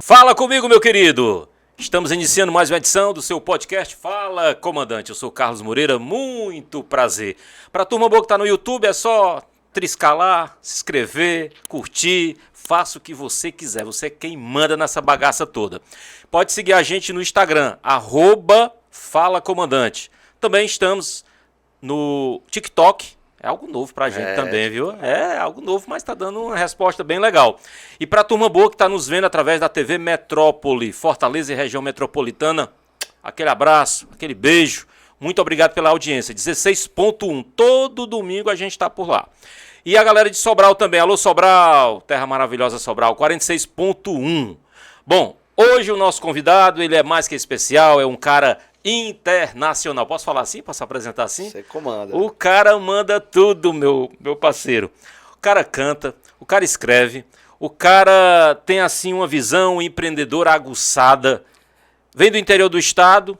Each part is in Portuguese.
Fala comigo, meu querido! Estamos iniciando mais uma edição do seu podcast Fala, Comandante. Eu sou o Carlos Moreira, muito prazer. Para a turma boa que está no YouTube, é só triscar lá, se inscrever, curtir, faça o que você quiser. Você é quem manda nessa bagaça toda. Pode seguir a gente no Instagram, @FalaComandante. Também estamos no TikTok. É algo novo pra gente também, viu? É algo novo, mas tá dando uma resposta bem legal. E pra turma boa que tá nos vendo através da TV Metrópole, Fortaleza e região metropolitana, aquele abraço, aquele beijo. Muito obrigado pela audiência. 16.1, todo domingo a gente tá por lá. E a galera de Sobral também. Alô, Sobral, terra maravilhosa Sobral, 46.1. Bom, hoje o nosso convidado, ele é mais que especial, é um cara internacional. Posso falar assim? Posso apresentar assim? Você comanda. O cara manda tudo, meu parceiro. O cara canta, o cara escreve, o cara tem assim uma visão empreendedora aguçada. Vem do interior do estado,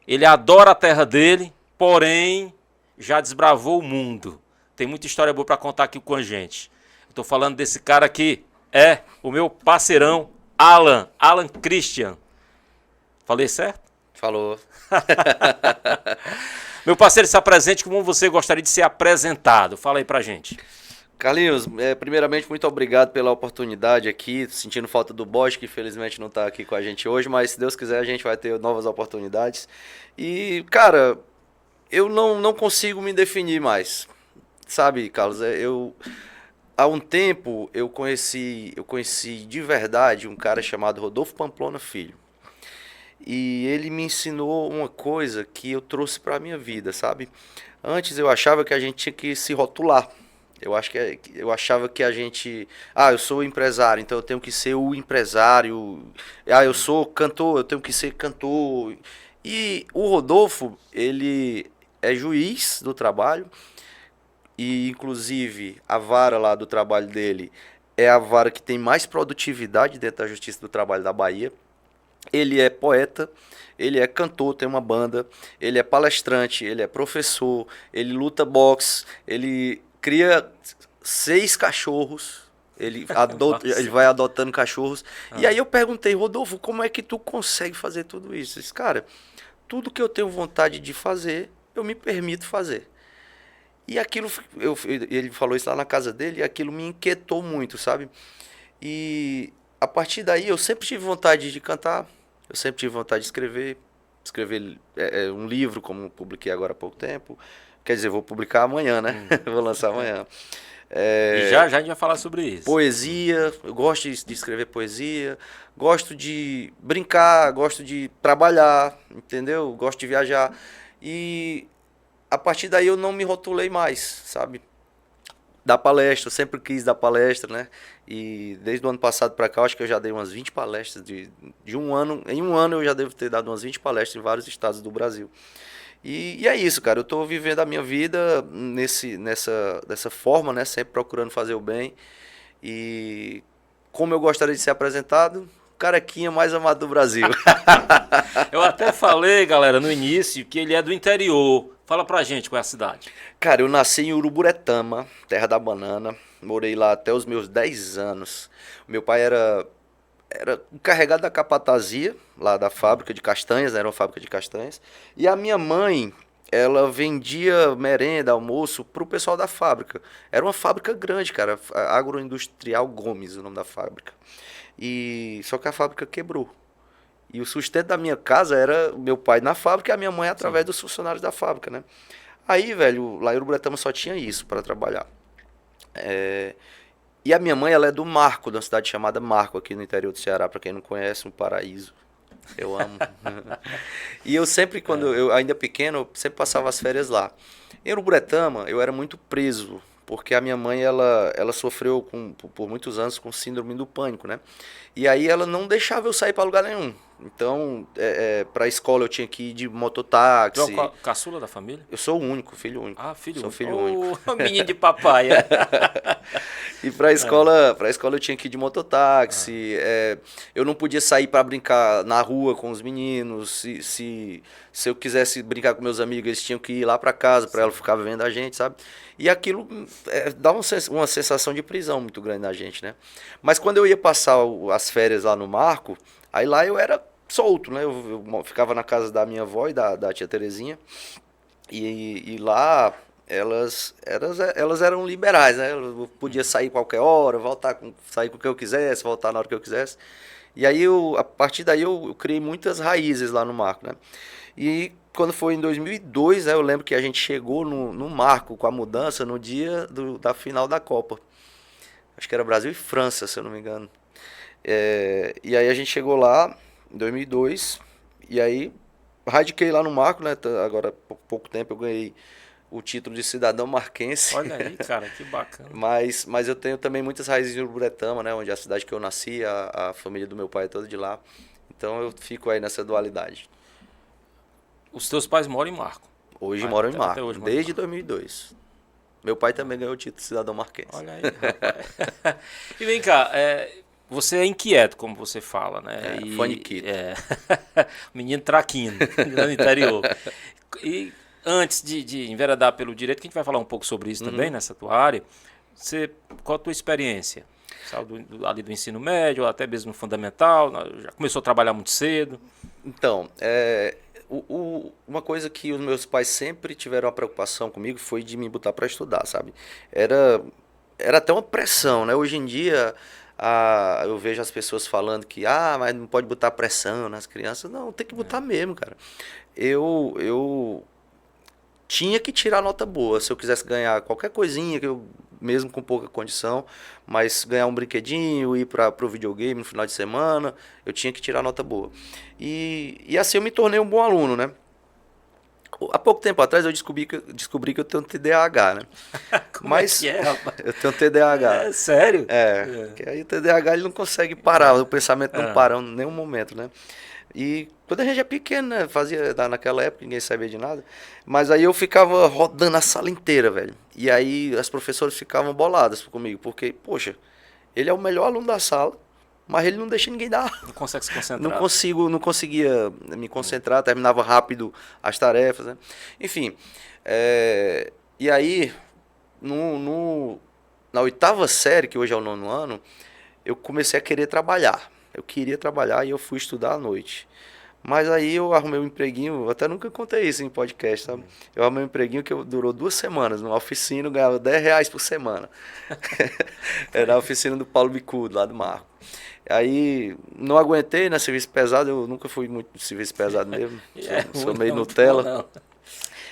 ele adora a terra dele, porém já desbravou o mundo. Tem muita história boa para contar aqui com a gente. Eu tô falando desse cara aqui, é o meu parceirão Alan Christian. Falei certo? Falou. Meu parceiro, se apresente como você gostaria de ser apresentado. Fala aí pra gente. Carlinhos, primeiramente, muito obrigado pela oportunidade aqui. Tô sentindo falta do Bosch, que infelizmente não está aqui com a gente hoje, mas se Deus quiser a gente vai ter novas oportunidades. E, cara, eu não consigo me definir mais. Sabe, Carlos, há um tempo eu conheci de verdade um cara chamado Rodolfo Pamplona Filho. E ele me ensinou uma coisa que eu trouxe para a minha vida, sabe? Antes eu achava que a gente tinha que se rotular. Eu achava que a gente... eu sou empresário, então eu tenho que ser o empresário. Eu sou cantor, eu tenho que ser cantor. E o Rodolfo, ele é juiz do trabalho. E, inclusive, a vara lá do trabalho dele é a vara que tem mais produtividade dentro da Justiça do Trabalho da Bahia. Ele é poeta, ele é cantor, tem uma banda, ele é palestrante, ele é professor, ele luta boxe, ele cria 6 cachorros, ele vai adotando cachorros. E aí eu perguntei, Rodolfo, como é que tu consegue fazer tudo isso? Disse, cara, tudo que eu tenho vontade de fazer, eu me permito fazer. E aquilo, ele falou isso lá na casa dele, e aquilo me inquietou muito, sabe? E a partir daí eu sempre tive vontade de cantar, eu sempre tive vontade de escrever um livro, como publiquei agora há pouco tempo. Quer dizer, vou publicar amanhã, né? Vou lançar amanhã. E já a gente vai falar sobre isso. Poesia, eu gosto de escrever poesia, gosto de brincar, gosto de trabalhar, entendeu? Gosto de viajar. E a partir daí eu não me rotulei mais, sabe? Dar palestra, eu sempre quis dar palestra, né? E desde o ano passado para cá, acho que eu já dei umas 20 palestras de um ano. Em um ano eu já devo ter dado umas 20 palestras em vários estados do Brasil. E é isso, cara. Eu tô vivendo a minha vida dessa forma, né? Sempre procurando fazer o bem. E como eu gostaria de ser apresentado, o carequinha mais amado do Brasil. Eu até falei, galera, no início, que ele é do interior. Fala pra gente qual é a cidade. Cara, eu nasci em Uruburetama, terra da banana. Morei lá até os meus 10 anos. Meu pai era encarregado da capatazia, lá da fábrica de castanhas, né? Era uma fábrica de castanhas. E a minha mãe, ela vendia merenda, almoço pro pessoal da fábrica. Era uma fábrica grande, cara. Agroindustrial Gomes, o nome da fábrica. Só que a fábrica quebrou. E o sustento da minha casa era meu pai na fábrica e a minha mãe através dos funcionários da fábrica, né? Aí, velho, lá em Uruburetama só tinha isso para trabalhar. E a minha mãe, ela é do Marco, de uma cidade chamada Marco, aqui no interior do Ceará, para quem não conhece, um paraíso. Eu amo. E eu sempre, quando eu ainda pequeno, eu sempre passava as férias lá. Em Uruburetama, eu era muito preso, porque a minha mãe, ela sofreu por muitos anos com síndrome do pânico, né? E aí ela não deixava eu sair para lugar nenhum. Então, para a escola eu tinha que ir de mototáxi. Tu é o caçula da família? Eu sou o único, filho único. Ah, filho sou único. filho único. Menino de papai. E pra escola eu tinha que ir de mototáxi, eu não podia sair para brincar na rua com os meninos, se eu quisesse brincar com meus amigos, eles tinham que ir lá para casa para ela ficar vendo a gente, sabe? E aquilo dá uma sensação de prisão muito grande na gente, né? Mas quando eu ia passar as férias lá no Marco, aí lá eu era solto, né? Eu ficava na casa da minha avó e da tia Terezinha, e lá elas eram liberais, né? Eu podia sair qualquer hora, sair com o que eu quisesse, voltar na hora que eu quisesse. E aí, a partir daí, eu criei muitas raízes lá no Marco, né? E quando foi em 2002, né, eu lembro que a gente chegou no Marco com a mudança no dia da final da Copa. Acho que era Brasil e França, se eu não me engano. E aí a gente chegou lá em 2002, e aí radiquei lá no Marco, né? Agora, há pouco tempo, eu ganhei o título de cidadão marquense. Olha aí, cara, que bacana. Mas eu tenho também muitas raízes em Uruburetama, né? Onde é a cidade que eu nasci, a família do meu pai é toda de lá. Então eu fico aí nessa dualidade. Os teus pais moram em Marco? Hoje moram em Marco, desde 2002. Meu pai também ganhou o título de cidadão marquense. Olha aí, rapaz. E vem cá, você é inquieto, como você fala, né? Faniquito. Menino traquino, no interior. E antes de enveredar pelo direito, que a gente vai falar um pouco sobre isso também, nessa tua área, qual a tua experiência? Saiu ali do ensino médio, ou até mesmo no fundamental, já começou a trabalhar muito cedo? Então, uma coisa que os meus pais sempre tiveram a preocupação comigo foi de me botar para estudar, sabe? Era até uma pressão, né? Hoje em dia, eu vejo as pessoas falando que, mas não pode botar pressão nas crianças. Não, tem que botar mesmo, cara. Eu tinha que tirar nota boa. Se eu quisesse ganhar qualquer coisinha, mesmo com pouca condição, mas ganhar um brinquedinho, ir para o videogame no final de semana, eu tinha que tirar nota boa. E assim eu me tornei um bom aluno, né? Há pouco tempo atrás eu descobri que eu tenho TDAH, né? Mas é que rapaz? Eu tenho TDAH. É sério? Que aí o TDAH ele não consegue parar, o pensamento não para em nenhum momento, né? E quando a gente é pequeno, né? Naquela época, ninguém sabia de nada. Mas aí eu ficava rodando a sala inteira, velho. E aí as professoras ficavam boladas comigo, porque, poxa, ele é o melhor aluno da sala, mas ele não deixa ninguém dar. Não consegue se concentrar. Não conseguia me concentrar, terminava rápido as tarefas, né? Enfim, e aí, na oitava série, que hoje é o 9º ano, eu comecei a querer trabalhar. Eu queria trabalhar e eu fui estudar à noite. Mas aí eu arrumei um empreguinho, eu até nunca contei isso em podcast, sabe? Eu arrumei um empreguinho que durou 2 semanas, numa oficina, eu ganhava R$10 por semana. Era a oficina do Paulo Bicudo, lá do Marco. Aí não aguentei, né? Serviço pesado, eu nunca fui muito de serviço pesado mesmo. Sou meio Nutella.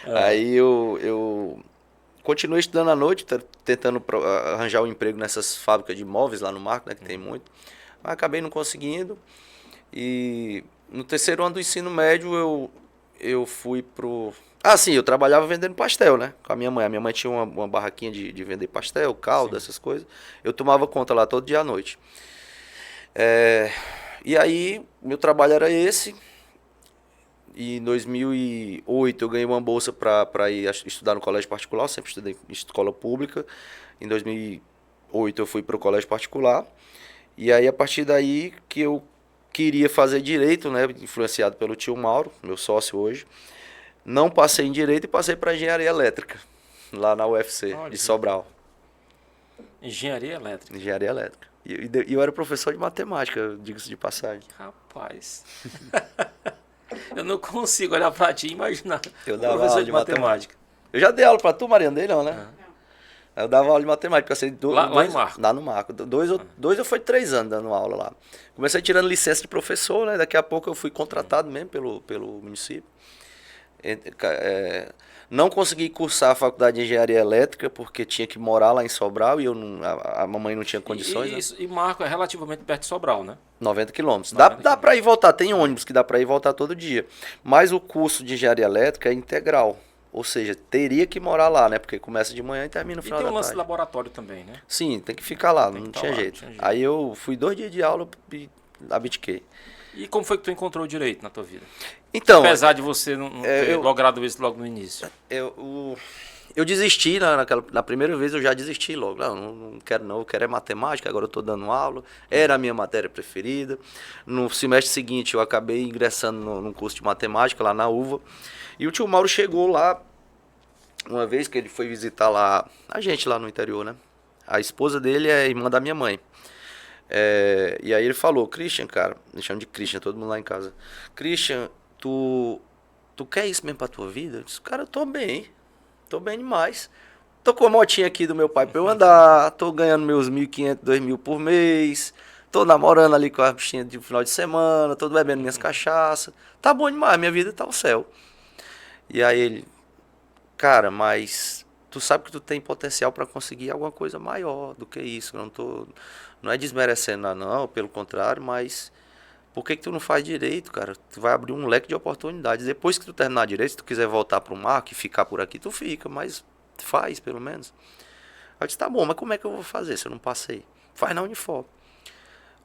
Aí eu continuei estudando à noite, tentando arranjar um emprego nessas fábricas de móveis lá no Marco, né? Que tem muito. Mas acabei não conseguindo. E no 3º ano do ensino médio eu fui pro... sim, eu trabalhava vendendo pastel, né? Com a minha mãe. A minha mãe tinha uma barraquinha de vender pastel, caldo, essas coisas. Eu tomava conta lá todo dia à noite. E aí, meu trabalho era esse. E em 2008 eu ganhei uma bolsa para ir estudar no colégio particular. Eu sempre estudei em escola pública. Em 2008 eu fui para o colégio particular. E aí, a partir daí que eu queria fazer direito, né? Influenciado pelo tio Mauro, meu sócio hoje. Não passei em direito e passei para engenharia elétrica, lá na UFC, de Sobral. Engenharia elétrica? Engenharia elétrica. E eu era professor de matemática, digo-se de passagem. Rapaz. Eu não consigo olhar pra ti e imaginar. Eu dava aula de matemática. Eu já dei aula pra tu, Mariana, dele não, né? Eu dava aula de matemática. Lá em Marco? Lá no Marco. 2 ou foi 3 anos dando aula lá. Comecei tirando licença de professor, né? Daqui a pouco eu fui contratado mesmo pelo município. Não consegui cursar a faculdade de engenharia elétrica porque tinha que morar lá em Sobral e a mamãe não tinha condições. E Marco é relativamente perto de Sobral, né? 90 quilômetros. Dá para ir e voltar, tem ônibus que dá para ir e voltar todo dia. Mas o curso de engenharia elétrica é integral. Ou seja, teria que morar lá, né? Porque começa de manhã e termina no final da tarde. E tem um lance de laboratório também, né? Sim, tem que ficar lá, não tinha jeito. Aí eu fui 2 dias de aula e abdiquei. E como foi que tu encontrou o direito na tua vida? Então, apesar de você não ter logrado isso logo no início. eu desisti, na primeira vez eu já desisti logo. Não quero não, eu quero é matemática, agora eu estou dando aula. Era a minha matéria preferida. No semestre seguinte eu acabei ingressando num curso de matemática lá na UVA. E o tio Mauro chegou lá, uma vez que ele foi visitar lá, a gente lá no interior, né? A esposa dele é irmã da minha mãe. E aí ele falou, Christian, cara, me chama de Christian, todo mundo lá em casa. Christian, tu quer isso mesmo pra tua vida? Eu disse, cara, eu tô bem demais. Tô com a motinha aqui do meu pai pra eu andar, tô ganhando meus 1.500, 2.000 por mês, tô namorando ali com a bichinha de final de semana, tô bebendo minhas cachaças. Tá bom demais, minha vida tá ao céu. E aí ele, cara, mas tu sabe que tu tem potencial pra conseguir alguma coisa maior do que isso. Não é desmerecendo nada, não, pelo contrário, mas por que tu não faz direito, cara? Tu vai abrir um leque de oportunidades. Depois que tu terminar direito, se tu quiser voltar pro marco e ficar por aqui, tu fica, mas faz, pelo menos. Aí eu disse, tá bom, mas como é que eu vou fazer se eu não passei? Faz na Unifor.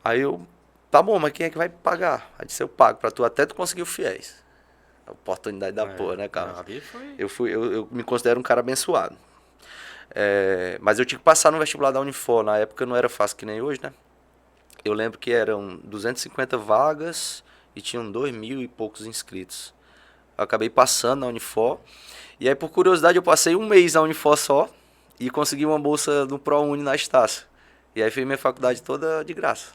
Aí eu, tá bom, mas quem é que vai pagar? Aí disse, eu pago pra tu até tu conseguir o FIES. A oportunidade da porra, né, cara? Eu me considero um cara abençoado. Mas eu tinha que passar no vestibular da Unifor. Na época não era fácil que nem hoje, né? Eu lembro que eram 250 vagas e tinham 2.000 e poucos inscritos. Eu acabei passando na Unifor. E aí, por curiosidade, eu passei um mês na Unifor só e consegui uma bolsa no ProUni na Estácio. E aí fiz minha faculdade toda de graça.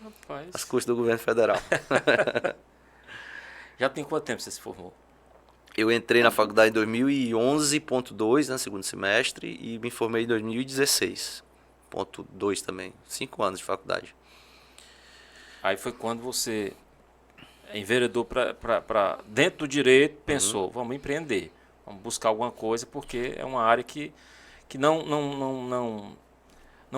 Rapaz. As custas do governo federal. Já tem quanto tempo você se formou? Eu entrei na faculdade em 2011.2, né, segundo semestre, e me formei em 2016.2 também. 5 anos de faculdade. Aí foi quando você enveredou para dentro do direito, pensou, vamos empreender, vamos buscar alguma coisa, porque é uma área que não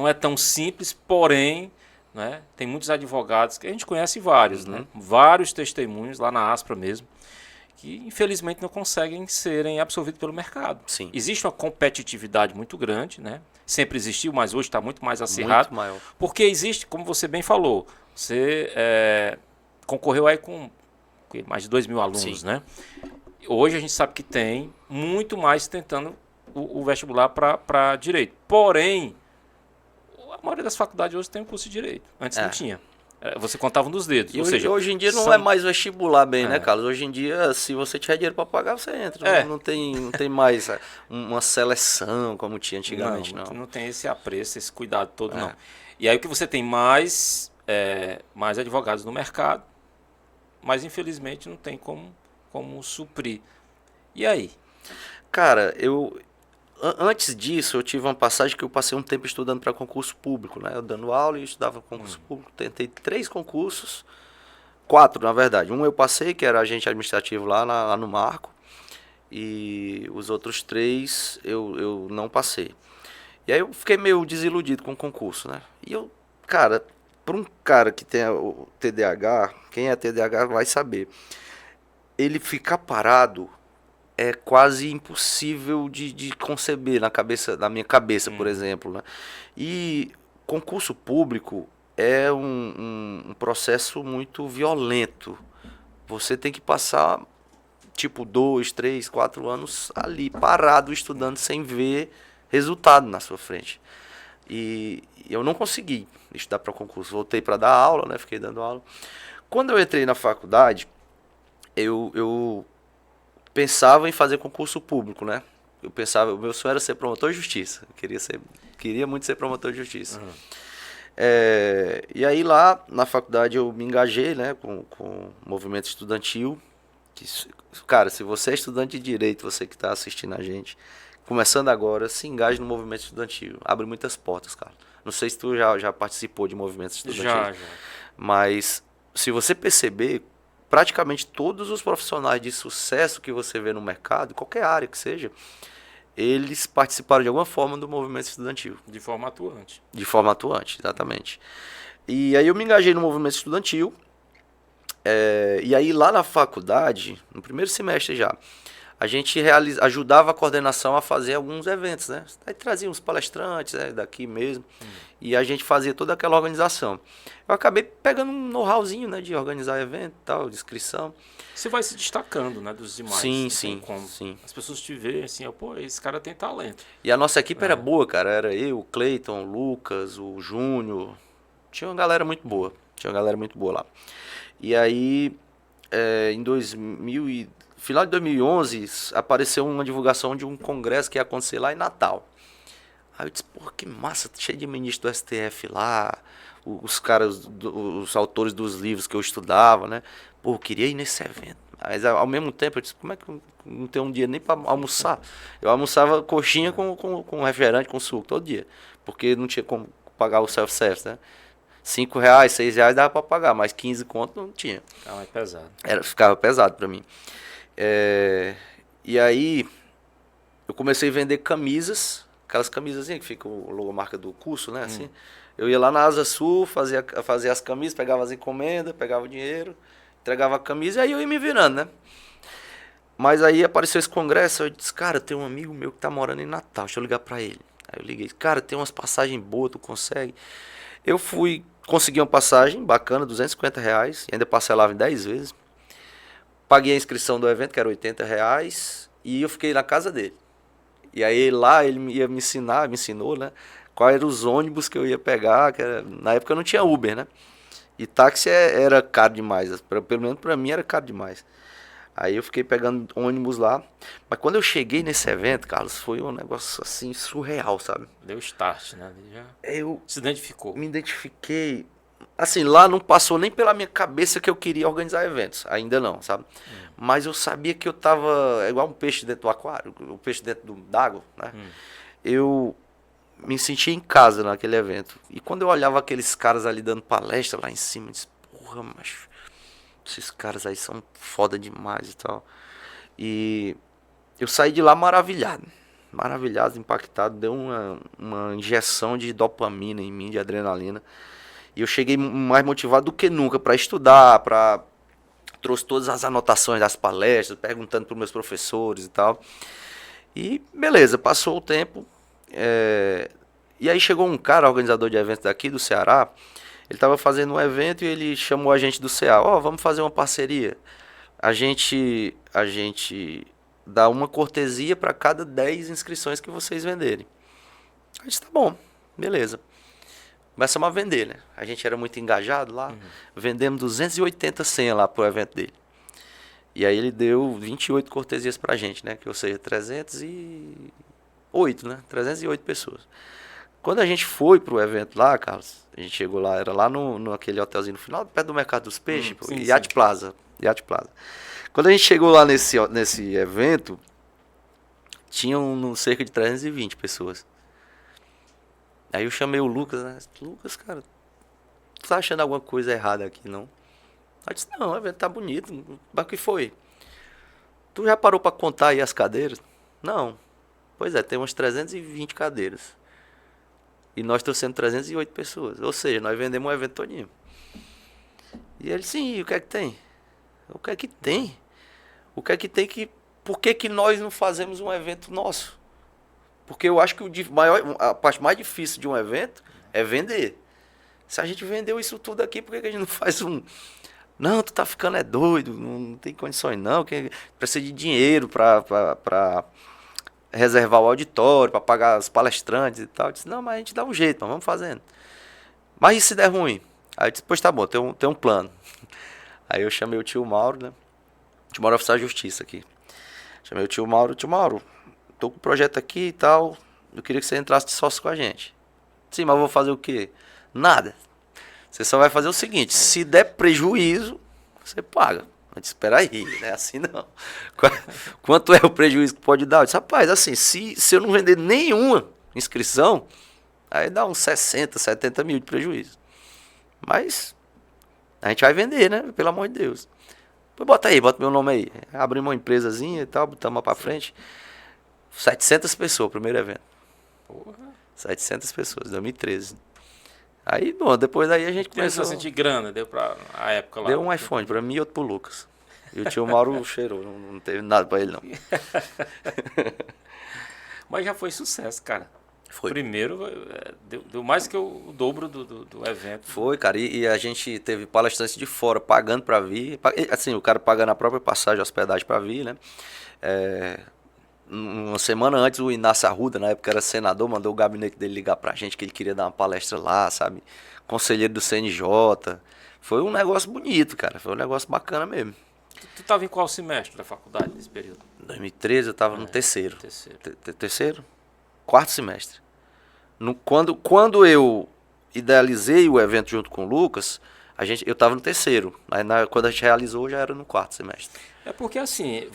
é tão simples, porém, né, tem muitos advogados, que a gente conhece vários, né, vários testemunhos lá na Aspra mesmo, que infelizmente não conseguem serem absorvidos pelo mercado. Sim. Existe uma competitividade muito grande, né? Sempre existiu, mas hoje está muito mais acirrado. Muito maior. Porque existe, como você bem falou, você concorreu aí com mais de 2.000 alunos, Sim. né? Hoje a gente sabe que tem muito mais tentando o vestibular para direito. Porém, a maioria das faculdades hoje tem um curso de direito. Antes não tinha. Você contava nos dedos. E ou seja, hoje em dia não é mais vestibular bem, né, Carlos? Hoje em dia, se você tiver dinheiro para pagar, você entra. Não tem mais uma seleção como tinha antigamente, não. Não tem esse apreço, esse cuidado todo, não. E aí o que você tem mais advogados no mercado, mas infelizmente não tem como suprir. E aí? Cara, antes disso, eu tive uma passagem que eu passei um tempo estudando para concurso público, né? Eu dando aula e estudava concurso público. Tentei 3 concursos, 4 na verdade. Um eu passei, que era agente administrativo lá no Marco, e os outros 3 eu não passei. E aí eu fiquei meio desiludido com o concurso, né? E eu, cara, para um cara que tem o TDAH, quem é TDAH vai saber, ele ficar parado é quase impossível de conceber na minha cabeça, por exemplo, né? E concurso público é um processo muito violento. Você tem que passar, tipo, 2, 3, 4 anos ali, parado, estudando, sem ver resultado na sua frente. E eu não consegui estudar para concurso. Voltei para dar aula, né? Fiquei dando aula. Quando eu entrei na faculdade, eu pensava em fazer concurso público, né? O meu sonho era ser promotor de justiça. Queria muito ser promotor de justiça. E aí lá na faculdade eu me engajei, né, com o movimento estudantil. Cara, se você é estudante de direito, você que está assistindo a gente, começando agora, se engaje no movimento estudantil. Abre muitas portas, cara. Não sei se tu já participou de movimentos estudantis. Já. Mas se você perceber, praticamente todos os profissionais de sucesso que você vê no mercado, qualquer área que seja, eles participaram de alguma forma do movimento estudantil. De forma atuante. De forma atuante, exatamente. E aí eu me engajei no movimento estudantil, e aí lá na faculdade, no primeiro semestre já, a gente ajudava a coordenação a fazer alguns eventos, né? Aí trazia uns palestrantes, né, daqui mesmo, e a gente fazia toda aquela organização. Eu acabei pegando um know-howzinho, né, de organizar evento e tal, de inscrição. Você vai se destacando, né, dos demais. Sim, não sim, tem como. sim. As pessoas te veem assim, pô, esse cara tem talento. E a nossa equipe era boa, cara. Era eu, o Cleiton, o Lucas, o Júnior. Tinha uma galera muito boa. Lá. E aí, em final de 2011, apareceu uma divulgação de um congresso que ia acontecer lá em Natal. Aí eu disse, porra, que massa, cheio de ministro do STF lá, os caras, os autores dos livros que eu estudava, né? Pô, eu queria ir nesse evento. Mas ao mesmo tempo eu disse, como é que eu não tenho um dia nem para almoçar? Eu almoçava coxinha com refrigerante, com suco, todo dia. Porque não tinha como pagar o self-service, né? R$5, R$6 dava para pagar, mas 15 conto não tinha. Ficava mais pesado. Ficava pesado para mim. E aí eu comecei a vender camisas, aquelas camisazinhas que fica o logomarca do curso, né? Assim. Eu ia lá na Asa Sul, fazia as camisas, pegava as encomendas, pegava o dinheiro, entregava a camisa e aí eu ia me virando, né? Mas aí apareceu esse congresso, eu disse, cara, tem um amigo meu que tá morando em Natal, deixa eu ligar pra ele. Aí eu liguei, cara, tem umas passagens boas, tu consegue? Eu consegui uma passagem bacana, R$250, e ainda parcelava em 10 vezes. Paguei a inscrição do evento, que era R$80, e eu fiquei na casa dele. E aí lá ele ia me ensinou, né? Quais eram os ônibus que eu ia pegar, na época não tinha Uber, né? E táxi era caro demais, pelo menos pra mim era caro demais. Aí eu fiquei pegando ônibus lá. Mas quando eu cheguei nesse evento, Carlos, foi um negócio assim surreal, sabe? Deu start, né? Já eu se identificou. Me identifiquei. Assim, lá não passou nem pela minha cabeça que eu queria organizar eventos. Ainda não, sabe? Mas eu sabia que eu tava igual um peixe dentro do aquário, um peixe dentro d'água, né? Eu me sentia em casa naquele evento. E quando eu olhava aqueles caras ali dando palestra lá em cima, eu disse, porra, macho, esses caras aí são foda demais e tal. E eu saí de lá maravilhado, impactado. Deu uma injeção de dopamina em mim, de adrenalina. E eu cheguei mais motivado do que nunca para estudar, trouxe todas as anotações das palestras, perguntando para os meus professores e tal. E beleza, passou o tempo. E aí chegou um cara, organizador de eventos daqui do Ceará. Ele estava fazendo um evento e ele chamou a gente do CA. Vamos fazer uma parceria. A gente dá uma cortesia para cada 10 inscrições que vocês venderem. Eu disse, tá bom, beleza. Começamos a vender, né? A gente era muito engajado lá. Vendemos 280 senhas lá pro evento dele. E aí ele deu 28 cortesias pra gente, né? Que, ou seja, 308, né? 308 pessoas. Quando a gente foi pro evento lá, Carlos, a gente chegou lá, era lá naquele hotelzinho no final, perto do Mercado dos Peixes, Yacht Plaza. Quando a gente chegou lá nesse evento, tinham cerca de 320 pessoas. Aí eu chamei o Lucas, né? Lucas, cara, tu tá achando alguma coisa errada aqui, não? Aí disse, não, o evento tá bonito, mas o que foi? Tu já parou pra contar aí as cadeiras? Não. Pois é, tem umas 320 cadeiras. E nós trouxemos 308 pessoas. Ou seja, nós vendemos um evento todinho. E ele, sim, e o que é que tem? O que é que tem? O que é que tem que... Por que nós não fazemos um evento nosso? Porque eu acho que a parte mais difícil de um evento é vender. Se a gente vendeu isso tudo aqui, por que a gente não faz um... Não, tu tá ficando doido, não tem condições não, que precisa de dinheiro para reservar o auditório, para pagar os palestrantes e tal. Eu disse, não, mas a gente dá um jeito, mas vamos fazendo. Mas e se der ruim? Aí eu disse, pois tá bom, tem um plano. Aí eu chamei o tio Mauro, né? O tio Mauro é oficial de justiça aqui. Chamei o tio Mauro, tô com o projeto aqui e tal, eu queria que você entrasse de sócio com a gente. Sim, mas eu vou fazer o quê? Nada. Você só vai fazer o seguinte, se der prejuízo, você paga. Eu disse, espera aí, não é assim não. Quanto é o prejuízo que pode dar? Eu disse, rapaz, assim, se eu não vender nenhuma inscrição, aí dá uns 60, 70 mil de prejuízo. Mas a gente vai vender, né? Pelo amor de Deus. Bota meu nome aí. Abrimos uma empresazinha e tal, botamos pra frente. 700 pessoas, o primeiro evento. Porra. 700 pessoas, 2013. Aí, bom, depois daí a gente começou... Começou a sentir grana, deu pra a época lá. Deu um iPhone pra mim e outro pro Lucas. E o tio Mauro cheirou, não teve nada pra ele, não. Mas já foi sucesso, cara. Foi. Primeiro, deu mais que o dobro do evento. Foi, cara, e a gente teve palestrantes de fora pagando pra vir. Assim, o cara pagando a própria passagem, hospedagem pra vir, né? Uma semana antes, o Inácio Arruda, na época era senador, mandou o gabinete dele ligar pra gente que ele queria dar uma palestra lá, sabe? Conselheiro do CNJ. Foi um negócio bonito, cara. Foi um negócio bacana mesmo. Tu tava em qual semestre da faculdade nesse período? Em 2013 eu tava no terceiro. Terceiro. Terceiro? Quarto semestre. Quando eu idealizei o evento junto com o Lucas, eu tava no terceiro. Quando a gente realizou, já era no quarto semestre. É porque assim,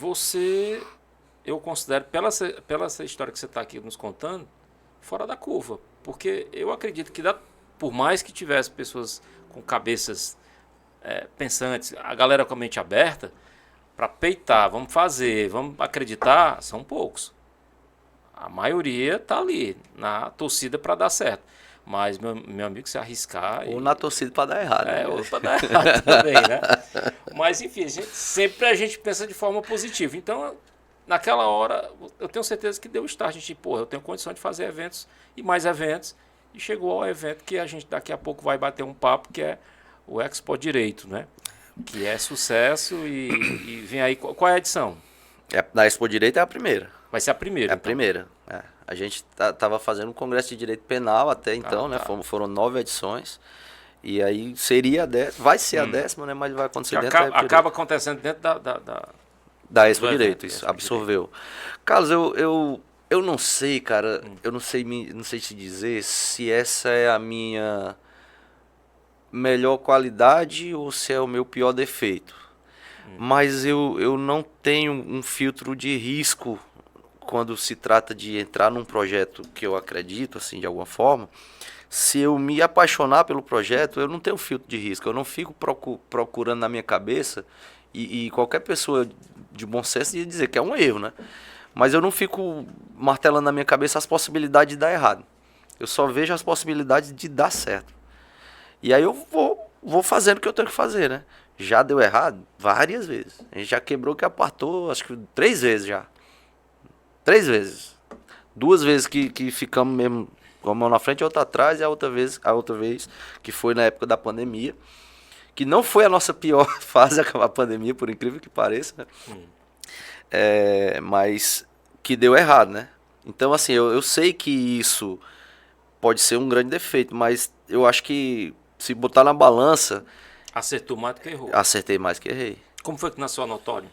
eu considero, pela essa história que você está aqui nos contando, fora da curva. Porque eu acredito que, por mais que tivesse pessoas com cabeças pensantes, a galera com a mente aberta, para peitar, vamos fazer, vamos acreditar, são poucos. A maioria está ali, na torcida para dar certo. Mas, meu amigo, se arriscar... Ou na torcida para dar errado. Ou para dar errado também, né? Mas, enfim, sempre a gente pensa de forma positiva. Então, naquela hora, eu tenho certeza que deu start. A gente, eu tenho condição de fazer eventos e mais eventos. E chegou ao evento que a gente daqui a pouco vai bater um papo, que é o Expo Direito, né? Que é sucesso e vem aí... Qual é a edição? Na Expo Direito é a primeira. Vai ser a primeira. É a primeira. A gente estava fazendo um congresso de direito penal até então, né? Foram 9 edições. E aí seria a 10ª, vai ser a 10ª, né? Mas vai acontecer dentro acaba acontecendo dentro da Expo Direito, isso, absorveu. Carlos, eu não sei, cara, eu não sei te dizer se essa é a minha melhor qualidade ou se é o meu pior defeito. Mas eu não tenho um filtro de risco quando se trata de entrar num projeto que eu acredito, assim, de alguma forma. Se eu me apaixonar pelo projeto, eu não tenho filtro de risco. Eu não fico procurando na minha cabeça, e qualquer pessoa de bom senso ia dizer que é um erro, né? Mas eu não fico martelando na minha cabeça as possibilidades de dar errado. Eu só vejo as possibilidades de dar certo. E aí eu vou fazendo o que eu tenho que fazer, né? Já deu errado várias vezes. A gente já quebrou que apartou, acho que 3 vezes já. 3 vezes. 2 vezes que ficamos mesmo com a mão na frente e outra atrás, e a outra vez que foi na época da pandemia, que não foi a nossa pior fase a pandemia, por incrível que pareça, né? Mas que deu errado, né? Então, assim, eu sei que isso pode ser um grande defeito, mas eu acho que se botar na balança... Acertou mais do que errou. Acertei mais que errei. Como foi que nasceu a Notório?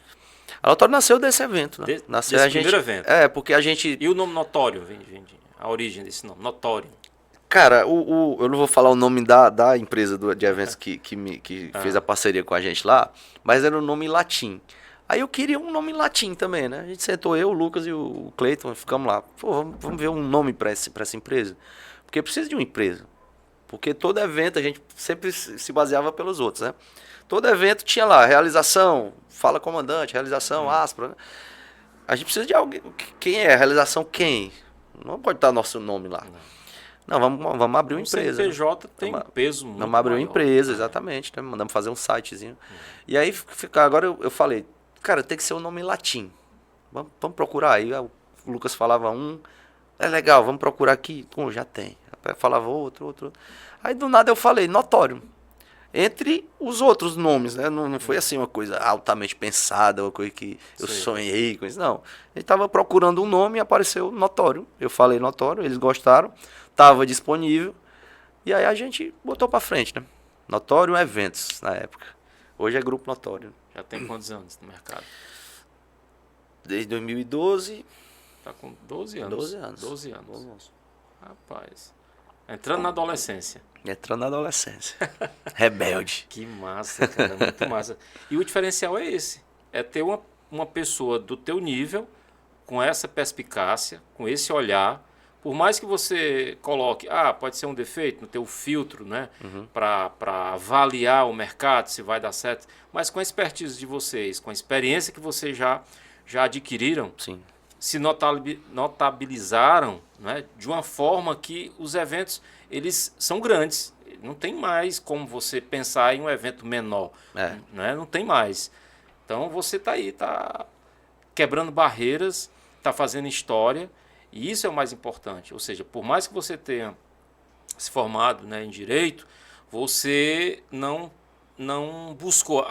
A Notório nasceu desse evento, né? Desse primeiro evento. Porque a gente... E o nome Notório? A origem desse nome, Notório. Cara, eu não vou falar o nome da empresa de eventos que fez a parceria com a gente lá, mas era um nome em latim. Aí eu queria um nome em latim também, né? A gente sentou, eu, o Lucas e o Cleiton, ficamos lá. Pô, vamos ver um nome para essa empresa. Porque precisa de uma empresa. Porque todo evento a gente sempre se baseava pelos outros, né? Todo evento tinha lá, realização, fala comandante, realização, Aspra, né? A gente precisa de alguém. Quem é? Realização quem? Não pode estar nosso nome lá. Não, vamos abrir uma empresa. O CNPJ tem um peso muito Vamos abrir uma maior, empresa, exatamente. Né? Mandamos fazer um sitezinho. E aí, agora eu falei, cara, tem que ser um nome em latim. Vamos procurar. Aí o Lucas falava é legal, vamos procurar aqui. Pô, já tem. Falava outro. Aí do nada eu falei, Notório. Entre os outros nomes, né? Não foi assim uma coisa altamente pensada, uma coisa que eu sonhei com isso, não. Ele estava procurando um nome e apareceu Notório. Eu falei Notório, eles gostaram, estava disponível. E aí a gente botou para frente, né? Notório Eventos, na época. Hoje é Grupo Notório. Já tem quantos anos no mercado? Desde 2012. Tá com 12 anos. 12 anos. 12 anos. Rapaz. Entrando na adolescência. Entrando na adolescência. Rebelde. Que massa, cara. Muito massa. E o diferencial é esse. É ter uma pessoa do teu nível, com essa perspicácia, com esse olhar. Por mais que você coloque, pode ser um defeito no teu filtro, né? Para avaliar o mercado, se vai dar certo. Mas com a expertise de vocês, com a experiência que vocês já adquiriram, sim, se notabilizaram, né, de uma forma que os eventos eles são grandes. Não tem mais como você pensar em um evento menor. Né? Não tem mais. Então você tá aí, tá quebrando barreiras, tá fazendo história, e isso é o mais importante. Ou seja, por mais que você tenha se formado, né, em direito, você não buscou,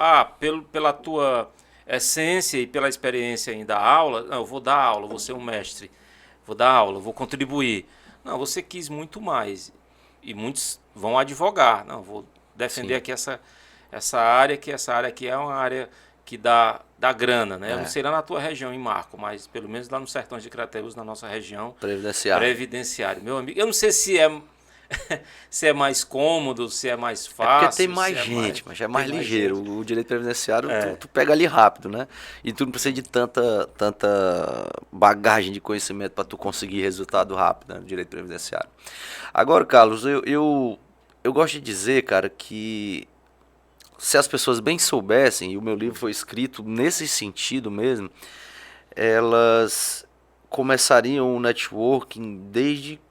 pela tua essência e pela experiência em dar aula, não, eu vou dar aula, vou ser um mestre, vou dar aula, vou contribuir. Não, você quis muito mais. E muitos vão advogar. Não, vou defender Sim. aqui essa área, que essa área aqui é uma área que dá grana, né? Eu não sei lá na tua região, em Marco, mas pelo menos lá no Sertões de Crateús, na nossa região, previdenciário. Meu amigo, eu não sei se é se é mais cômodo, se é mais fácil. Porque tem mais gente, mas é mais ligeiro. O direito previdenciário, tu pega ali rápido, né? E tu não precisa de tanta bagagem de conhecimento para tu conseguir resultado rápido, né, no direito previdenciário. Agora, Carlos, eu gosto de dizer, cara, que se as pessoas bem soubessem, e o meu livro foi escrito nesse sentido mesmo, elas começariam o networking desde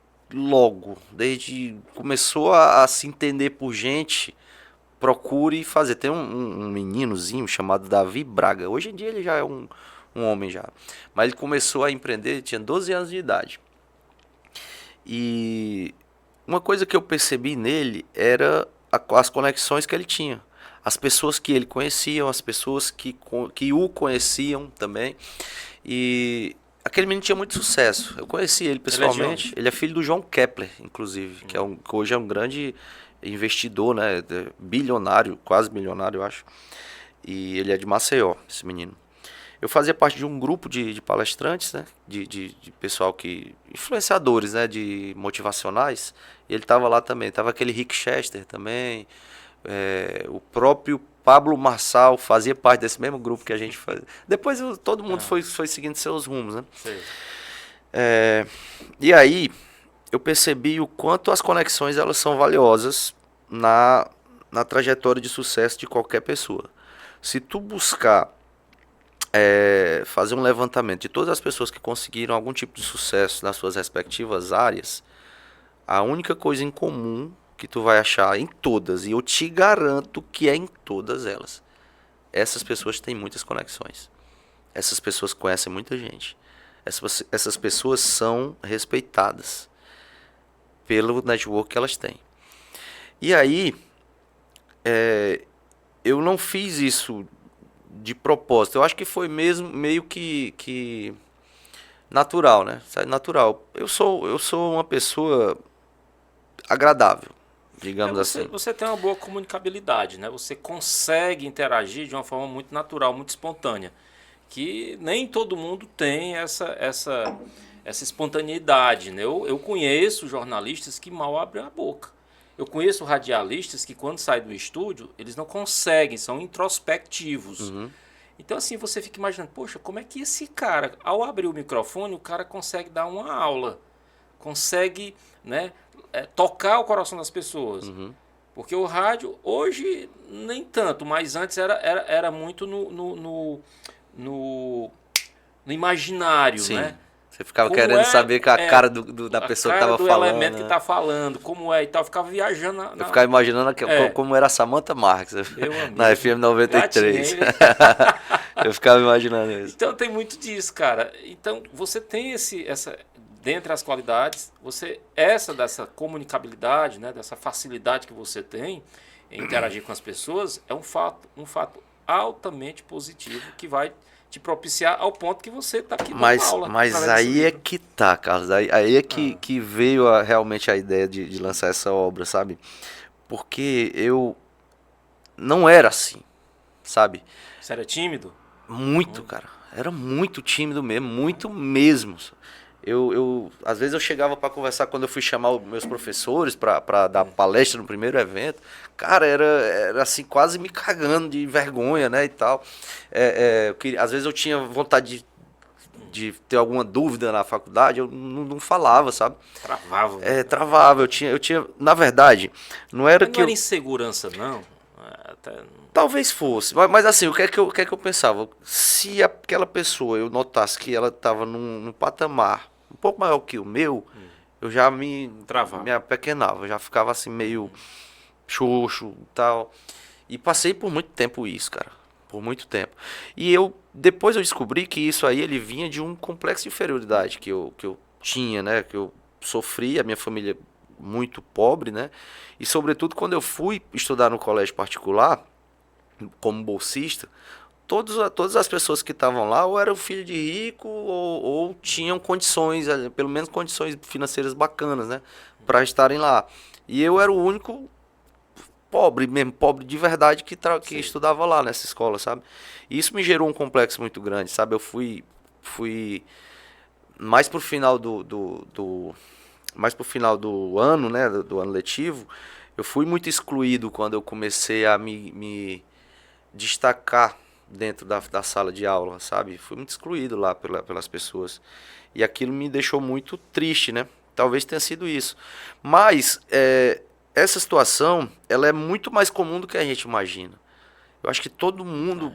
começou a se entender por gente, procure fazer. Tem um meninozinho chamado Davi Braga, hoje em dia ele já é um homem já, mas ele começou a empreender, ele tinha 12 anos de idade, e uma coisa que eu percebi nele era as conexões que ele tinha, as pessoas que ele conhecia, as pessoas que o conheciam também, e aquele menino tinha muito sucesso. Eu conheci ele pessoalmente. Ele é filho do João Kepler, inclusive, que hoje é um grande investidor, né? Bilionário, quase bilionário, eu acho. E ele é de Maceió, esse menino. Eu fazia parte de um grupo de palestrantes, né? De pessoal influenciadores, né? De motivacionais. E ele estava lá também. Tava aquele Rick Chester também. O próprio Pablo Marçal fazia parte desse mesmo grupo que a gente fazia. Depois todo mundo foi seguindo seus rumos, né? E aí eu percebi o quanto as conexões elas são valiosas na trajetória de sucesso de qualquer pessoa. Se tu buscar fazer um levantamento de todas as pessoas que conseguiram algum tipo de sucesso nas suas respectivas áreas, a única coisa em comum que tu vai achar em todas, e eu te garanto que é em todas elas, essas pessoas têm muitas conexões. Essas pessoas conhecem muita gente. Essas pessoas são respeitadas pelo network que elas têm. E aí, eu não fiz isso de propósito. Eu acho que foi mesmo meio que natural, né? Natural. Eu sou uma pessoa agradável, digamos assim. Você tem uma boa comunicabilidade, né? Você consegue interagir de uma forma muito natural, muito espontânea, que nem todo mundo tem essa espontaneidade, né? Eu conheço jornalistas que mal abrem a boca. Eu conheço radialistas que quando saem do estúdio, eles não conseguem, são introspectivos. Então assim, você fica imaginando, poxa, como é que esse cara, ao abrir o microfone, o cara consegue dar uma aula, consegue, né, tocar o coração das pessoas. Porque o rádio, hoje, nem tanto, mas antes era muito no imaginário, Sim. Né? Você ficava querendo saber com a cara da pessoa que estava falando. O elemento que está falando, como é e tal. Eu ficava viajando Eu ficava imaginando como era a Samantha Marques na FM 93. Eu ficava imaginando isso. Então tem muito disso, cara. Então você tem dentre as qualidades, dessa comunicabilidade, né, dessa facilidade que você tem em interagir com as pessoas, é um fato altamente positivo que vai te propiciar ao ponto que você está aqui dando aula. Mas aí é que tá, Carlos. Aí é que veio realmente a ideia de lançar essa obra, sabe? Porque eu não era assim, sabe? Você era tímido? Muito, cara. Era muito tímido mesmo, muito mesmo. Às vezes eu chegava para conversar quando eu fui chamar os meus professores para dar palestra no primeiro evento. Cara, era assim, quase me cagando de vergonha, né, e tal. Às vezes eu tinha vontade de ter alguma dúvida na faculdade, eu não falava, sabe? Travava. Travava. Eu tinha, na verdade, não era que não era insegurança, não. Talvez fosse, mas assim, o que é que eu pensava? Se aquela pessoa, eu notasse que ela estava num patamar um pouco maior que o meu, eu já me apequenava, eu já ficava assim meio xoxo e tal. E passei por muito tempo isso, cara. por muito tempo. E depois eu descobri que isso aí ele vinha de um complexo de inferioridade que eu tinha, né? Que eu sofri, a minha família muito pobre, né? E sobretudo quando eu fui estudar no colégio particular, como bolsista, todas as pessoas que estavam lá ou eram filho de rico ou tinham condições, pelo menos condições financeiras bacanas, né? Para estarem lá. E eu era o único pobre mesmo, pobre de verdade que estudava lá nessa escola, sabe? E isso me gerou um complexo muito grande, sabe? Eu fui mais pro final mais pro final do ano, né? Do ano letivo, eu fui muito excluído quando eu comecei a me destacar dentro da sala de aula, sabe? Fui muito excluído lá pelas pessoas. E aquilo me deixou muito triste, né? Talvez tenha sido isso. Mas essa situação, ela é muito mais comum do que a gente imagina. Eu acho que todo mundo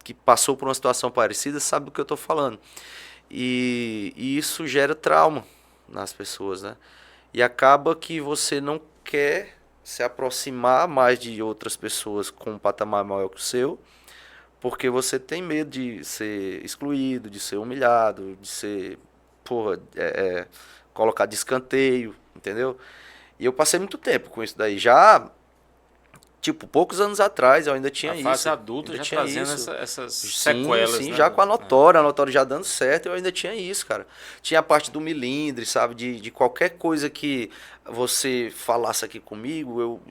que passou por uma situação parecida sabe do que eu estou falando. E isso gera trauma nas pessoas, né? E acaba que você não quer se aproximar mais de outras pessoas com um patamar maior que o seu, porque você tem medo de ser excluído, de ser humilhado, de ser, colocado de escanteio, entendeu? E eu passei muito tempo com isso daí. Já, tipo, poucos anos atrás eu ainda tinha isso. A fase adulta já trazendo essas sequelas, sim, né? já com a notória já dando certo, eu ainda tinha isso, cara. Tinha a parte do milindre, sabe? De qualquer coisa que você falasse aqui comigo,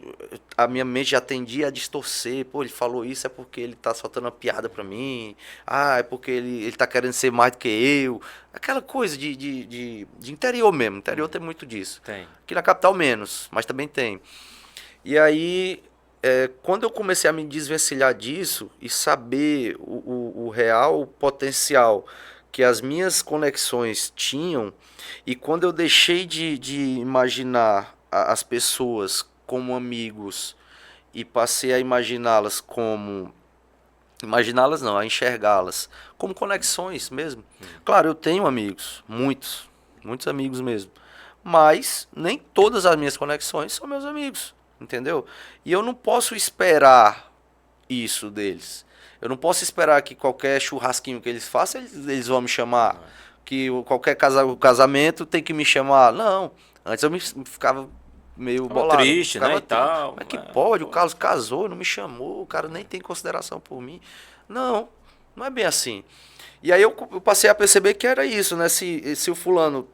a minha mente já tendia a distorcer. Pô, ele falou isso, é porque ele tá soltando uma piada pra mim. Ah, é porque ele tá querendo ser mais do que eu. Aquela coisa de interior mesmo. Interior tem muito disso. Tem. Aqui na capital menos, mas também tem. E aí, quando eu comecei a me desvencilhar disso e saber o real potencial que as minhas conexões tinham, e quando eu deixei de imaginar as pessoas como amigos e passei a imaginá-las como... Imaginá-las não, a enxergá-las como conexões mesmo. Claro, eu tenho amigos, muitos amigos mesmo. Mas nem todas as minhas conexões são meus amigos, entendeu? E eu não posso esperar isso deles. Eu não posso esperar que qualquer churrasquinho que eles façam, eles vão me chamar. Que qualquer casamento tem que me chamar. Não. Antes eu ficava meio bolado. Triste, né? E tal. Como é que pode? O Carlos casou, não me chamou, o cara nem tem consideração por mim. Não, não é bem assim. E aí eu passei a perceber que era isso, né? Se o fulano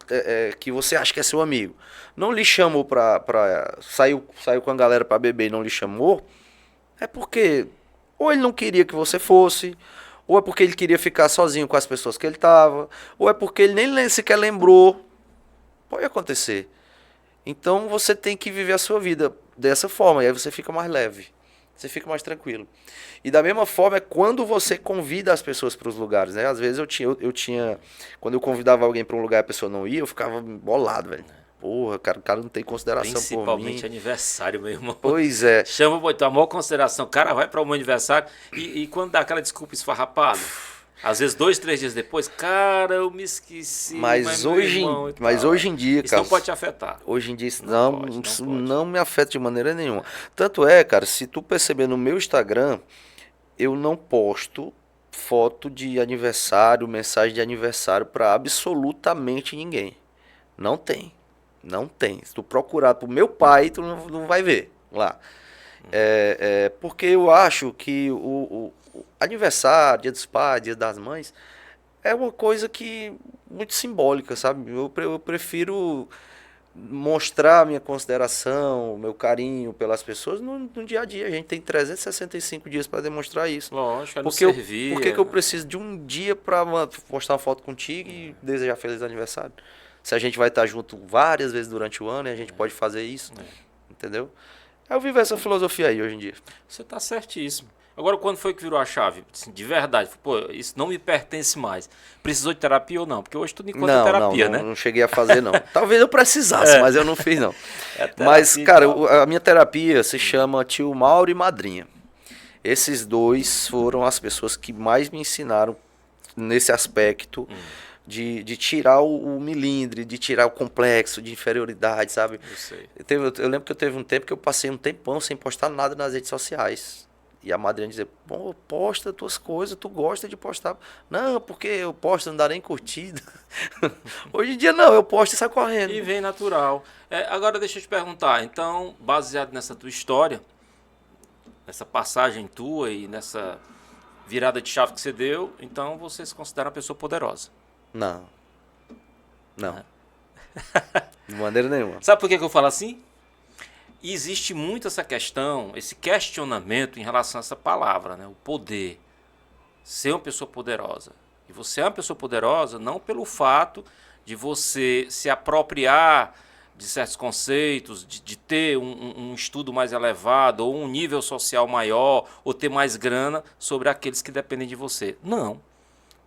que você acha que é seu amigo não lhe chamou saiu com a galera pra beber e não lhe chamou, é porque ou ele não queria que você fosse, ou é porque ele queria ficar sozinho com as pessoas que ele tava, ou é porque ele nem sequer lembrou. Pode acontecer. Então você tem que viver a sua vida dessa forma, e aí você fica mais leve. Você fica mais tranquilo. E da mesma forma é quando você convida as pessoas para os lugares, né? Às vezes eu tinha quando eu convidava alguém para um lugar e a pessoa não ia, eu ficava bolado, velho. Porra, cara, o cara não tem consideração por mim. Principalmente aniversário, meu irmão. Pois é. Chama, pô, tua maior consideração. O cara vai para o meu aniversário e quando dá aquela desculpa esfarrapada, às vezes 2, 3 dias depois, cara, eu me esqueci. Mas hoje em dia, isso cara, não pode te afetar. Hoje em dia isso Não não me afeta de maneira nenhuma. Tanto é, cara, se tu perceber no meu Instagram, eu não posto foto de aniversário, mensagem de aniversário para absolutamente ninguém. Não tem. Não tem. Se tu procurar pro meu pai, tu não vai ver lá. Porque eu acho que o aniversário, dia dos pais, dia das mães, é uma coisa que muito simbólica, sabe? Eu prefiro mostrar minha consideração, meu carinho pelas pessoas no dia a dia. A gente tem 365 dias para demonstrar isso. Lógico, é no Porque eu, servir. por que eu preciso de um dia para postar uma foto contigo e desejar feliz aniversário? Se a gente vai estar junto várias vezes durante o ano e a gente pode fazer isso, entendeu? Eu vivo essa filosofia aí hoje em dia. Você tá certíssimo. Agora, quando foi que virou a chave? Assim, de verdade, pô, isso não me pertence mais. Precisou de terapia ou não? Porque hoje tudo encontra terapia, né? Não cheguei a fazer, não. Talvez eu precisasse, mas eu não fiz, não. Terapia, mas, cara, a minha terapia se chama Tio Mauro e Madrinha. Esses dois foram as pessoas que mais me ensinaram nesse aspecto de tirar o milindre, de tirar o complexo de inferioridade, sabe? Eu sei. Eu lembro que eu teve um tempo que eu passei um tempão sem postar nada nas redes sociais. E a madrinha dizia, pô, posta tuas coisas, tu gosta de postar. Não, porque eu posto, não dá nem curtida. Hoje em dia não, eu posto e saio correndo. E vem natural. Agora deixa eu te perguntar, então, baseado nessa tua história, nessa passagem tua e nessa virada de chave que você deu, então você se considera uma pessoa poderosa. Não. Não. De maneira nenhuma. Sabe por que eu falo assim? E existe muito essa questão, esse questionamento em relação a essa palavra, né? O poder. Ser uma pessoa poderosa. E você é uma pessoa poderosa não pelo fato de você se apropriar de certos conceitos, de ter um estudo mais elevado, ou um nível social maior, ou ter mais grana sobre aqueles que dependem de você. Não.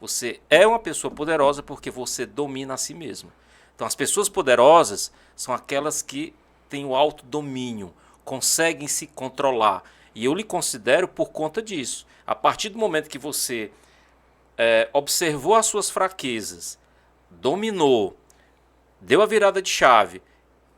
Você é uma pessoa poderosa porque você domina a si mesmo. Então, as pessoas poderosas são aquelas que têm o autodomínio, conseguem se controlar. E eu lhe considero por conta disso. A partir do momento que você observou as suas fraquezas, dominou, deu a virada de chave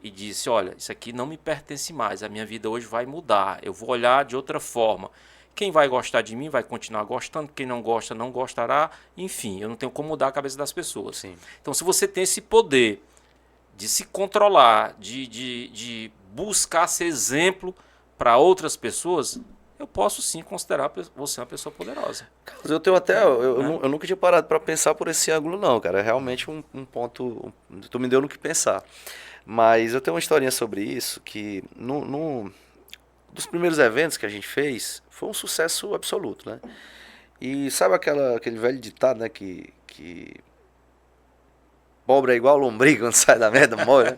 e disse, olha, isso aqui não me pertence mais, a minha vida hoje vai mudar, eu vou olhar de outra forma. Quem vai gostar de mim vai continuar gostando, quem não gosta não gostará, enfim, eu não tenho como mudar a cabeça das pessoas. Sim. Então, se você tem esse poder de se controlar, de buscar ser exemplo para outras pessoas, eu posso sim considerar você uma pessoa poderosa. Carlos, eu tenho até. Eu nunca tinha parado para pensar por esse ângulo, não, cara. É realmente um ponto. Tu me deu no que pensar. Mas eu tenho uma historinha sobre isso que dos primeiros eventos que a gente fez, foi um sucesso absoluto, né? E sabe aquele velho ditado, né? Que pobre é igual lombriga quando sai da merda, morre, né?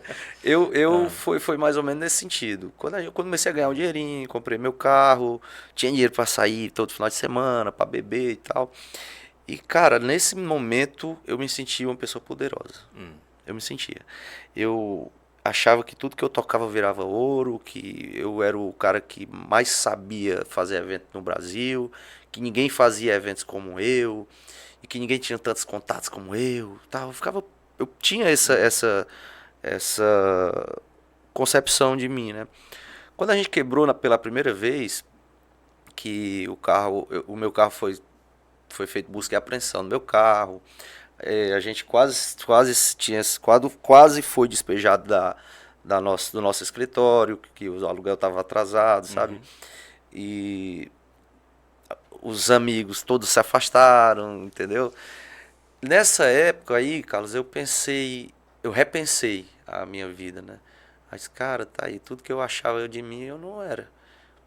Foi mais ou menos nesse sentido. Quando eu comecei a ganhar um dinheirinho, comprei meu carro, tinha dinheiro para sair todo final de semana, para beber e tal. E, cara, nesse momento eu me sentia uma pessoa poderosa. Eu me sentia. Eu achava que tudo que eu tocava virava ouro, que eu era o cara que mais sabia fazer evento no Brasil, que ninguém fazia eventos como eu, e que ninguém tinha tantos contatos como eu. Tal. Eu tinha essa concepção de mim, né? Quando a gente quebrou pela primeira vez, que o meu carro foi feito busca e apreensão no meu carro, a gente quase foi despejado do nosso escritório, que o aluguel estava atrasado, sabe? E os amigos todos se afastaram, entendeu? Nessa época aí, Carlos, eu repensei a minha vida, né? Mas, cara, tá aí, tudo que eu achava de mim eu não era.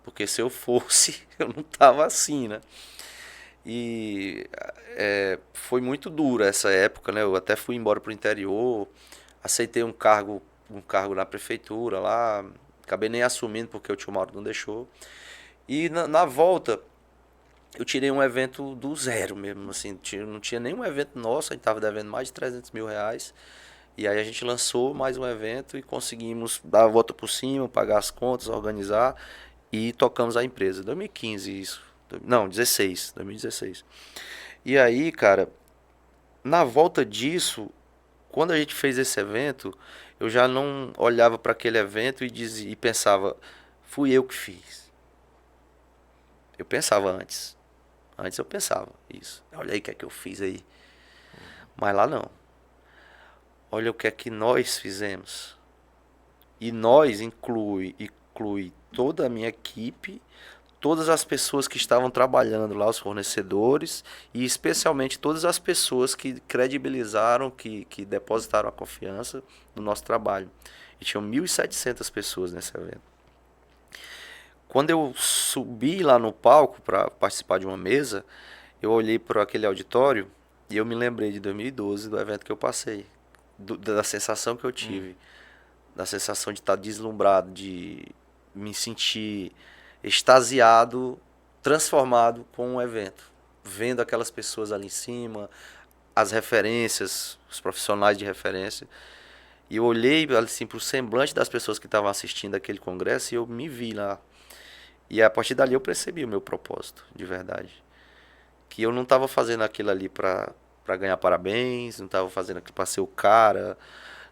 Porque se eu fosse, eu não tava assim, né? E foi muito dura essa época, né? Eu até fui embora pro interior, aceitei um cargo na prefeitura lá, acabei nem assumindo porque o tio Mauro não deixou. E na volta, eu tirei um evento do zero mesmo, assim, não tinha nenhum evento nosso, a gente estava devendo mais de 300 mil reais. E aí a gente lançou mais um evento e conseguimos dar a volta por cima, pagar as contas, organizar e tocamos a empresa. 2015 isso. Não, 2016. E aí, cara, na volta disso, quando a gente fez esse evento, eu já não olhava para aquele evento e pensava, fui eu que fiz. Eu pensava antes. Antes eu pensava isso. Olha aí o que é que eu fiz aí. Mas lá não. Olha o que é que nós fizemos. E nós inclui toda a minha equipe, todas as pessoas que estavam trabalhando lá, os fornecedores, e especialmente todas as pessoas que credibilizaram, que depositaram a confiança no nosso trabalho. E tinham 1.700 pessoas nesse evento. Quando eu subi lá no palco para participar de uma mesa, eu olhei para aquele auditório e eu me lembrei de 2012, do evento que eu passei, da sensação que eu tive, da sensação de estar deslumbrado, de me sentir extasiado, transformado com um evento, vendo aquelas pessoas ali em cima, as referências, os profissionais de referência. E eu olhei assim para o semblante das pessoas que estavam assistindo aquele congresso e eu me vi lá. E a partir dali eu percebi o meu propósito, de verdade. Que eu não estava fazendo aquilo ali para ganhar parabéns, não estava fazendo aquilo para ser o cara,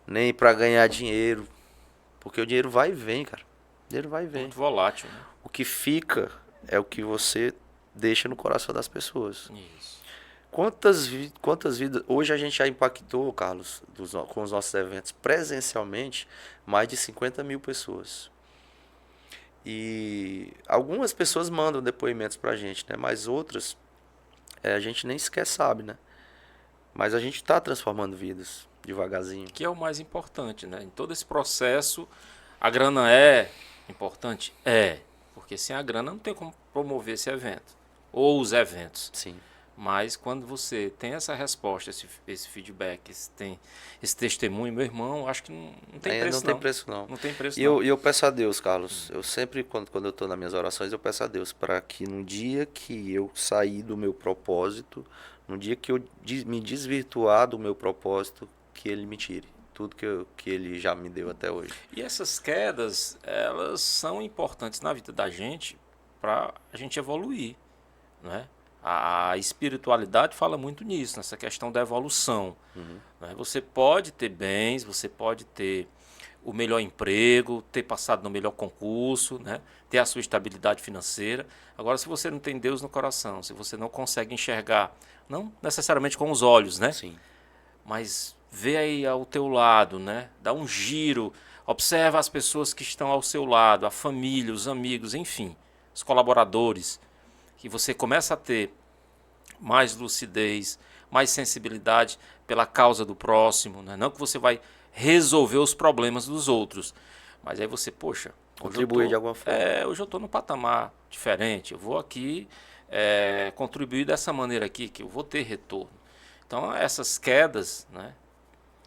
nem para ganhar dinheiro. Porque o dinheiro vai e vem, cara. O dinheiro vai e vem. Muito volátil, né? O que fica é o que você deixa no coração das pessoas. Isso. Quantas vidas... Hoje a gente já impactou, Carlos, com os nossos eventos presencialmente, mais de 50 mil pessoas. E algumas pessoas mandam depoimentos pra gente, né? Mas outras, a gente nem sequer sabe, né? Mas a gente está transformando vidas, devagarzinho. Que é o mais importante, né? Em todo esse processo, a grana é importante? É. Porque sem a grana não tem como promover esse evento. Ou os eventos. Sim. Mas quando você tem essa resposta, esse feedback, esse testemunho, meu irmão, acho que não tem preço, não. Não tem preço, não. Não tem preço, E eu peço a Deus, Carlos, eu sempre, quando eu estou nas minhas orações, eu peço a Deus para que no dia que eu sair do meu propósito, no dia que eu me desvirtuar do meu propósito, que Ele me tire tudo que Ele já me deu até hoje. E essas quedas, elas são importantes na vida da gente para a gente evoluir, né? A espiritualidade fala muito nisso, nessa questão da evolução. Né? Você pode ter bens, você pode ter o melhor emprego, ter passado no melhor concurso, né? Ter a sua estabilidade financeira. Agora, se você não tem Deus no coração, se você não consegue enxergar, não necessariamente com os olhos, né? Sim. Mas vê aí ao teu lado, né? Dá um giro, observa as pessoas que estão ao seu lado, a família, os amigos, enfim, os colaboradores, que você começa a ter mais lucidez, mais sensibilidade pela causa do próximo, né? Não que você vai resolver os problemas dos outros, mas aí você, poxa, contribuir de alguma forma. Hoje eu estou num patamar diferente, eu vou aqui contribuir dessa maneira aqui, que eu vou ter retorno. Então essas quedas, né,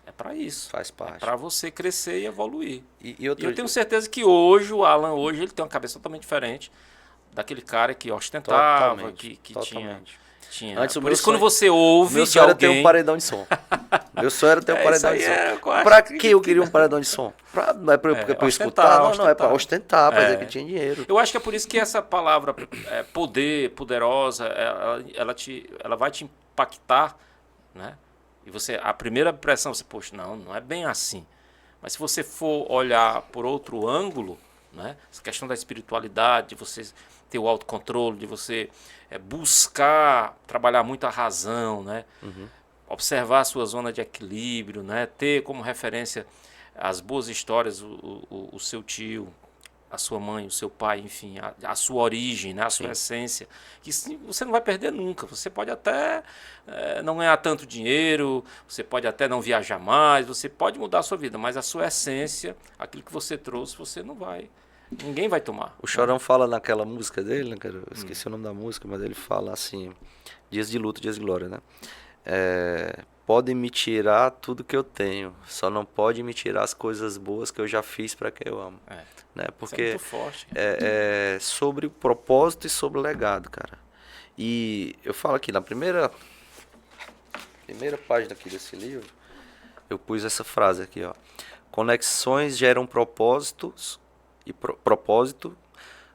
é para isso. Faz parte. É para você crescer e evoluir. E eu tenho certeza que hoje, o Alan, ele tem uma cabeça totalmente diferente daquele cara que ostentava, totalmente, que totalmente. tinha. Antes, por isso, quando você ouve meu de sonho era alguém... ter um paredão de som. Meu sonho era ter um paredão de som. Pra que eu queria um paredão de som? Não é pra eu escutar, não, é pra ostentar, pra dizer que tinha dinheiro. Eu acho que é por isso que essa palavra poder, poderosa, ela vai te impactar, né? E você, a primeira impressão, você, poxa, não é bem assim. Mas se você for olhar por outro ângulo, né? Essa questão da espiritualidade, de você ter o autocontrole, de você buscar trabalhar muito a razão, né? Observar a sua zona de equilíbrio, né? Ter como referência as boas histórias, o seu tio, a sua mãe, o seu pai, enfim, a sua origem, né? A sua essência, que você não vai perder nunca. Você pode até não ganhar tanto dinheiro, você pode até não viajar mais, você pode mudar a sua vida, mas a sua essência, aquilo que você trouxe, você não vai... Ninguém vai tomar. O Chorão fala naquela música dele, né, cara? Eu esqueci o nome da música, mas ele fala assim, dias de luto, dias de glória, né? Podem me tirar tudo que eu tenho, só não pode me tirar as coisas boas que eu já fiz para quem eu amo. Né? Porque é muito forte. É sobre o propósito e sobre o legado, cara. E eu falo aqui, na primeira página aqui desse livro, eu pus essa frase aqui, ó. Conexões geram propósitos e propósito.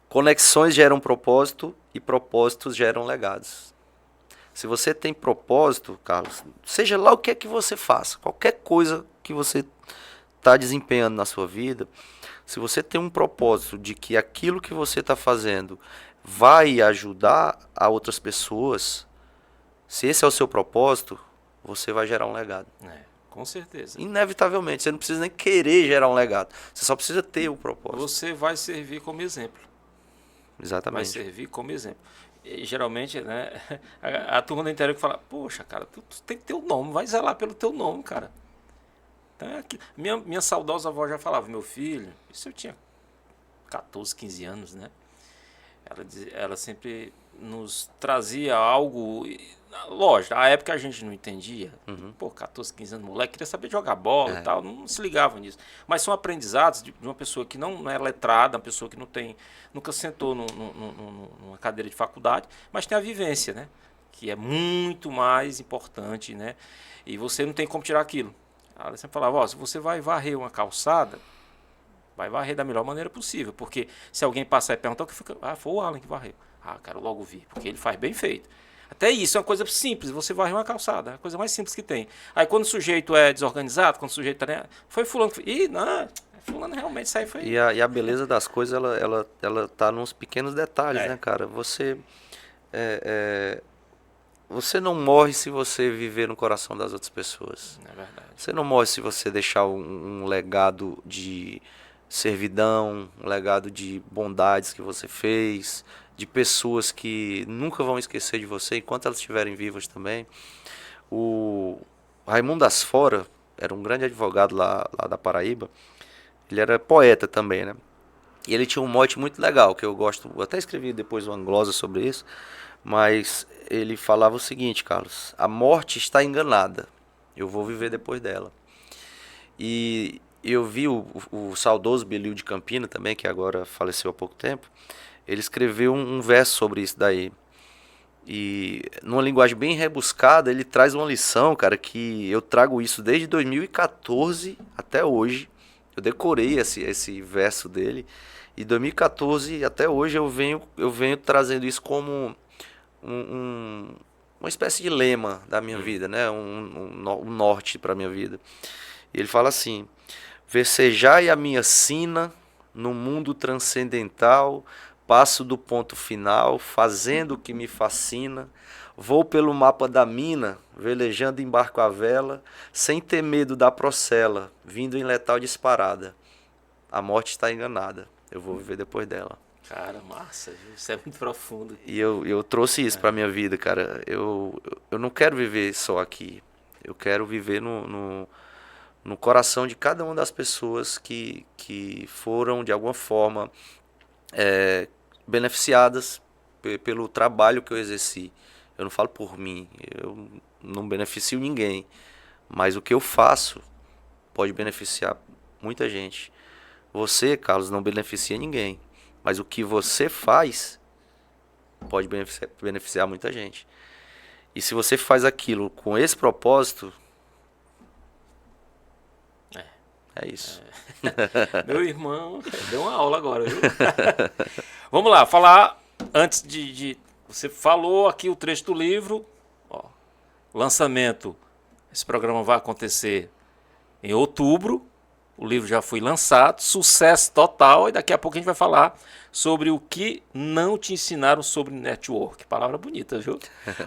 Conexões geram propósito e propósitos geram legados. Se você tem propósito, Carlos, seja lá o que é que você faça, qualquer coisa que você está desempenhando na sua vida, se você tem um propósito de que aquilo que você está fazendo vai ajudar a outras pessoas, se esse é o seu propósito, você vai gerar um legado. Com certeza. Inevitavelmente, você não precisa nem querer gerar um legado, você só precisa ter o propósito. Você vai servir como exemplo. Exatamente. Vai servir como exemplo. E, geralmente, né, a turma do interior que fala, poxa, cara, tu tem que ter o nome, vai zelar pelo teu nome, cara. Então, minha saudosa avó já falava, meu filho, isso eu tinha 14, 15 anos, né? Ela sempre nos trazia algo, lógico, na época a gente não entendia, pô, 14, 15 anos, moleque, queria saber jogar bola e tal, não se ligava nisso. Mas são aprendizados de uma pessoa que não é letrada, uma pessoa que nunca sentou numa cadeira de faculdade, mas tem a vivência, né? Que é muito mais importante, né? E você não tem como tirar aquilo. Ela sempre falava, ó, se você vai varrer uma calçada, vai varrer da melhor maneira possível, porque se alguém passar e perguntar o que fica, foi o Alan que varreu. Quero logo vir, porque ele faz bem feito. Até isso é uma coisa simples, você varrer uma calçada, é a coisa mais simples que tem. Aí quando o sujeito é desorganizado, quando o sujeito foi fulano que... não, fulano realmente isso aí foi... E a beleza das coisas, ela tá nos pequenos detalhes, né, cara? Você não morre se você viver no coração das outras pessoas. É verdade. Você não morre se você deixar um legado de servidão, um legado de bondades que você fez, de pessoas que nunca vão esquecer de você enquanto elas estiverem vivas também. O Raimundo Asfora era um grande advogado lá da Paraíba. Ele era poeta também, né? E ele tinha um mote muito legal, que eu gosto, eu até escrevi depois uma glosa sobre isso, mas ele falava o seguinte, Carlos: a morte está enganada, eu vou viver depois dela. E eu vi o saudoso Belil de Campina também, que agora faleceu há pouco tempo, ele escreveu um verso sobre isso daí. E numa linguagem bem rebuscada, ele traz uma lição, cara, que eu trago isso desde 2014 até hoje. Eu decorei esse verso dele. E 2014 até hoje eu venho trazendo isso como uma espécie de lema da minha vida, né? Um norte para a minha vida. E ele fala assim: Versejai a minha sina no mundo transcendental, passo do ponto final, fazendo o que me fascina, vou pelo mapa da mina, velejando em barco à vela, sem ter medo da procela, vindo em letal disparada. A morte está enganada, eu vou viver depois dela. Cara, massa, viu? Isso é muito profundo. E eu trouxe isso pra minha vida, cara. Eu não quero viver só aqui. Eu quero viver no coração de cada uma das pessoas que foram, de alguma forma, beneficiadas pelo trabalho que eu exerci. Eu não falo por mim, eu não beneficio ninguém. Mas o que eu faço pode beneficiar muita gente. Você, Carlos, não beneficia ninguém. Mas o que você faz pode beneficiar muita gente. E se você faz aquilo com esse propósito, é isso. Meu irmão deu uma aula agora, viu? Vamos lá, falar antes de... Você falou aqui o trecho do livro. Ó, lançamento. Esse programa vai acontecer em outubro. O livro já foi lançado, sucesso total, e daqui a pouco a gente vai falar sobre o que não te ensinaram sobre network. Palavra bonita, viu?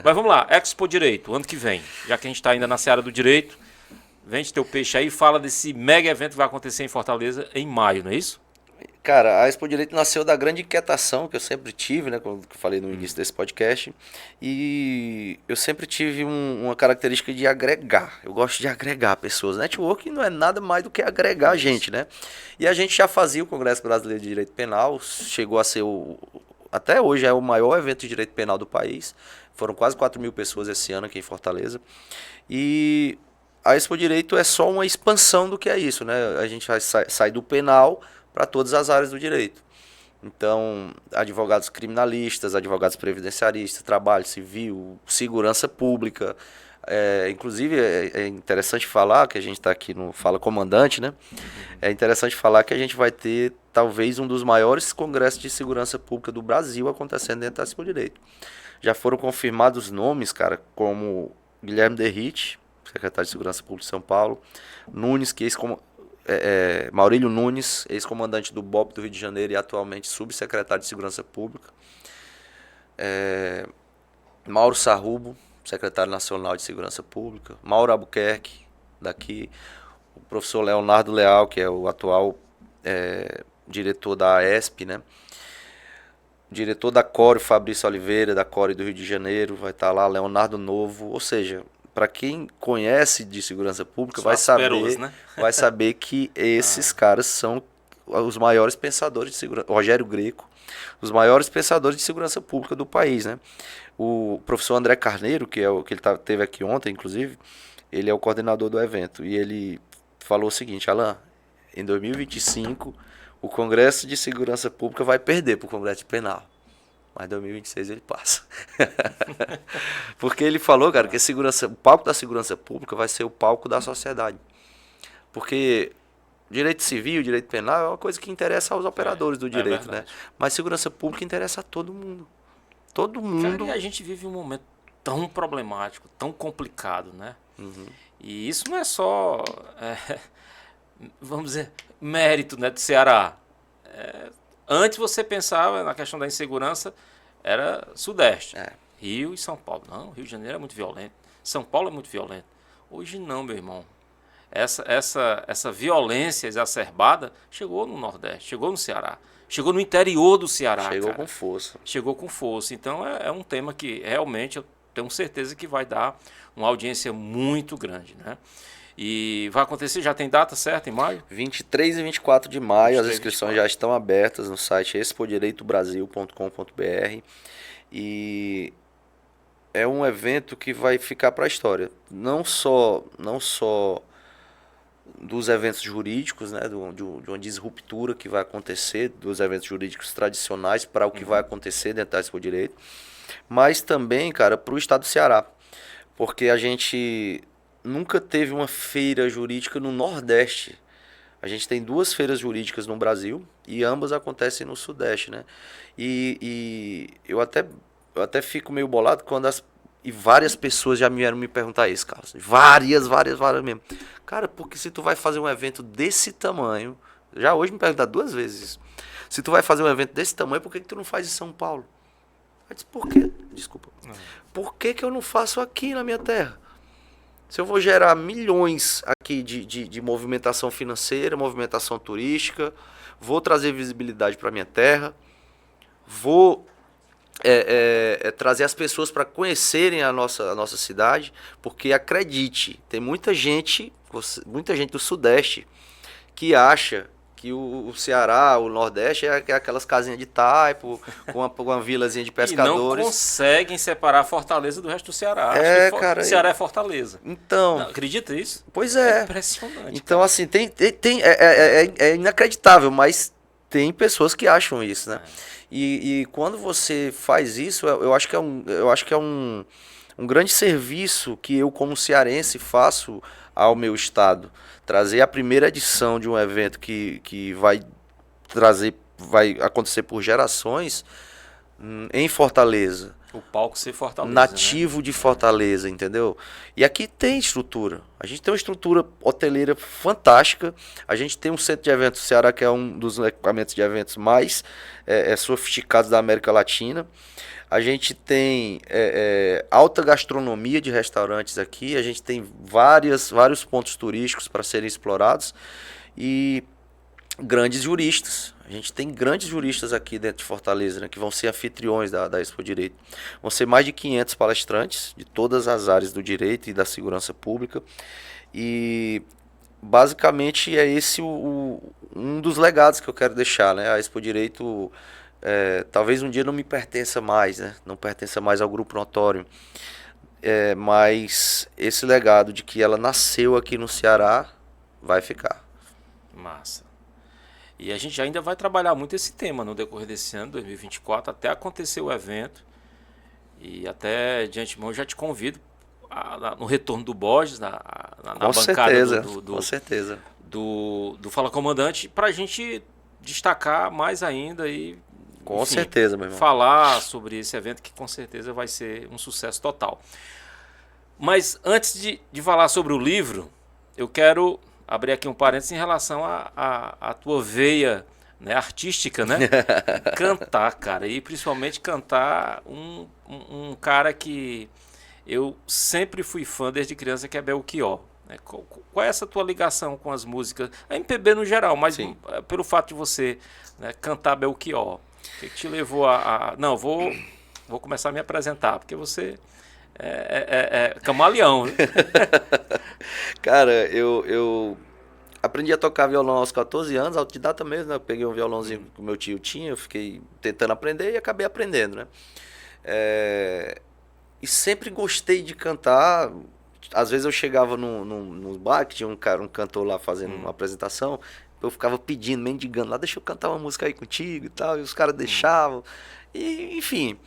Mas vamos lá, Expo Direito, ano que vem, já que a gente está ainda na seara do direito, vende teu peixe aí e fala desse mega evento que vai acontecer em Fortaleza em maio, não é isso? Cara, a Expo Direito nasceu da grande inquietação que eu sempre tive, né, como eu falei no início desse podcast, e eu sempre tive uma característica de agregar. Eu gosto de agregar pessoas. Networking não é nada mais do que agregar gente, né? E a gente já fazia o Congresso Brasileiro de Direito Penal, chegou a ser até hoje é o maior evento de direito penal do país. Foram quase 4.000 pessoas esse ano aqui em Fortaleza. E a Expo Direito é só uma expansão do que é isso, né? A gente vai sair do penal para todas as áreas do direito. Então, advogados criminalistas, advogados previdenciaristas, trabalho civil, segurança pública. Inclusive, é interessante falar, que a gente está aqui no Fala Comandante, né? É interessante falar que a gente vai ter, talvez, um dos maiores congressos de segurança pública do Brasil acontecendo dentro da Expo Direito. Já foram confirmados nomes, cara, como Guilherme Derrite, secretário de Segurança Pública de São Paulo, Nunes, que Maurílio Nunes, ex-comandante do BOP do Rio de Janeiro e atualmente subsecretário de Segurança Pública. Mauro Sarrubo, secretário nacional de Segurança Pública. Mauro Albuquerque, daqui. O professor Leonardo Leal, que é o atual diretor da AESP, né? Diretor da CORE, Fabrício Oliveira, da CORE do Rio de Janeiro, vai estar lá. Leonardo Novo, ou seja, para quem conhece de segurança pública, vai saber que esses caras são os maiores pensadores de segurança. Rogério Greco, os maiores pensadores de segurança pública do país, né? O professor André Carneiro, que ele teve aqui ontem, inclusive, ele é o coordenador do evento. E ele falou o seguinte: Alan, em 2025, o Congresso de Segurança Pública vai perder para o Congresso de Penal. Mas em 2026 ele passa. Porque ele falou, cara, que o palco da segurança pública vai ser o palco da sociedade. Porque direito civil, direito penal é uma coisa que interessa aos operadores do direito, né? Mas segurança pública interessa a todo mundo. Todo mundo. Cara, e a gente vive um momento tão problemático, tão complicado, né? Uhum. E isso não é só vamos dizer, mérito, né, do Ceará. Antes você pensava na questão da insegurança, era Sudeste. Rio e São Paulo. Não, Rio de Janeiro é muito violento. São Paulo é muito violento. Hoje não, meu irmão. Essa violência exacerbada chegou no Nordeste, chegou no Ceará. Chegou no interior do Ceará. Chegou cara. com força. Chegou com força. Então é um tema que realmente eu tenho certeza que vai dar uma audiência muito grande, né? E vai acontecer, já tem data certa em maio? 23 e 24 de maio, 23 as inscrições já estão abertas no site expodireitobrasil.com.br e é um evento que vai ficar para a história. Não só dos eventos jurídicos, né, de uma disruptura que vai acontecer dos eventos jurídicos tradicionais para o que vai acontecer dentro da Expo Direito, mas também, cara, para o estado do Ceará, porque a gente nunca teve uma feira jurídica no Nordeste. A gente tem 2 feiras jurídicas no Brasil e ambas acontecem no Sudeste, né? E eu até fico meio bolado quando várias pessoas já vieram me perguntar isso, Carlos. Várias mesmo. Cara, porque se tu vai fazer um evento desse tamanho, já hoje me perguntaram 2 vezes isso. Se tu vai fazer um evento desse tamanho, por que tu não faz em São Paulo? Eu disse, por quê? Desculpa. Por que eu não faço aqui na minha terra? Se eu vou gerar milhões aqui de movimentação financeira, movimentação turística, vou trazer visibilidade para minha terra, vou trazer as pessoas para conhecerem a nossa cidade, porque acredite, tem muita gente do Sudeste que acha que o Ceará, o Nordeste, é aquelas casinhas de taipo, com uma vilazinha de pescadores. E não conseguem separar Fortaleza do resto do Ceará. Cara. Ceará é Fortaleza. Então. Não, acredita isso? Pois é. É impressionante. Então, assim, é inacreditável, mas tem pessoas que acham isso, né? E quando você faz isso, eu acho que é um grande serviço que eu, como cearense, faço ao meu estado. Trazer a primeira edição de um evento que vai acontecer por gerações em Fortaleza. O palco ser Fortaleza, nativo, né? De Fortaleza, entendeu? E aqui tem estrutura. A gente tem uma estrutura hoteleira fantástica. A gente tem um centro de eventos do Ceará, que é um dos equipamentos de eventos mais sofisticados da América Latina. A gente tem alta gastronomia de restaurantes aqui. A gente tem vários pontos turísticos para serem explorados. E grandes juristas. A gente tem grandes juristas aqui dentro de Fortaleza, né, que vão ser anfitriões da Expo Direito. Vão ser mais de 500 palestrantes de todas as áreas do direito e da segurança pública. E basicamente é esse um dos legados que eu quero deixar, né? A Expo Direito talvez um dia não me pertença mais, né? Não pertença mais ao Grupo Notório. Mas esse legado de que ela nasceu aqui no Ceará vai ficar. Massa. E a gente ainda vai trabalhar muito esse tema no decorrer desse ano, 2024, até acontecer o evento. E até de antemão já te convido no retorno do Borges, na bancada certeza, com certeza. Do Fala Comandante, para a gente destacar mais ainda e com certeza, meu irmão. Falar sobre esse evento que com certeza vai ser um sucesso total. Mas antes de falar sobre o livro, eu quero abrir aqui um parênteses em relação à tua veia, né, artística, né? Cantar, cara. E principalmente cantar um cara que eu sempre fui fã desde criança, que é Belchior. Né? Qual é essa tua ligação com as músicas? A MPB no geral, mas pelo fato de você, né, cantar Belchior. O que te levou Não, vou começar a me apresentar, porque você é camaleão. Né? Cara, eu aprendi a tocar violão aos 14 anos, autodidata mesmo, né? Eu peguei um violãozinho que o meu tio tinha, eu fiquei tentando aprender e acabei aprendendo, né? E sempre gostei de cantar. Às vezes eu chegava num bar, que tinha um cantor lá fazendo uma apresentação, eu ficava pedindo, mendigando lá, deixa eu cantar uma música aí contigo e tal, e os caras deixavam, e enfim.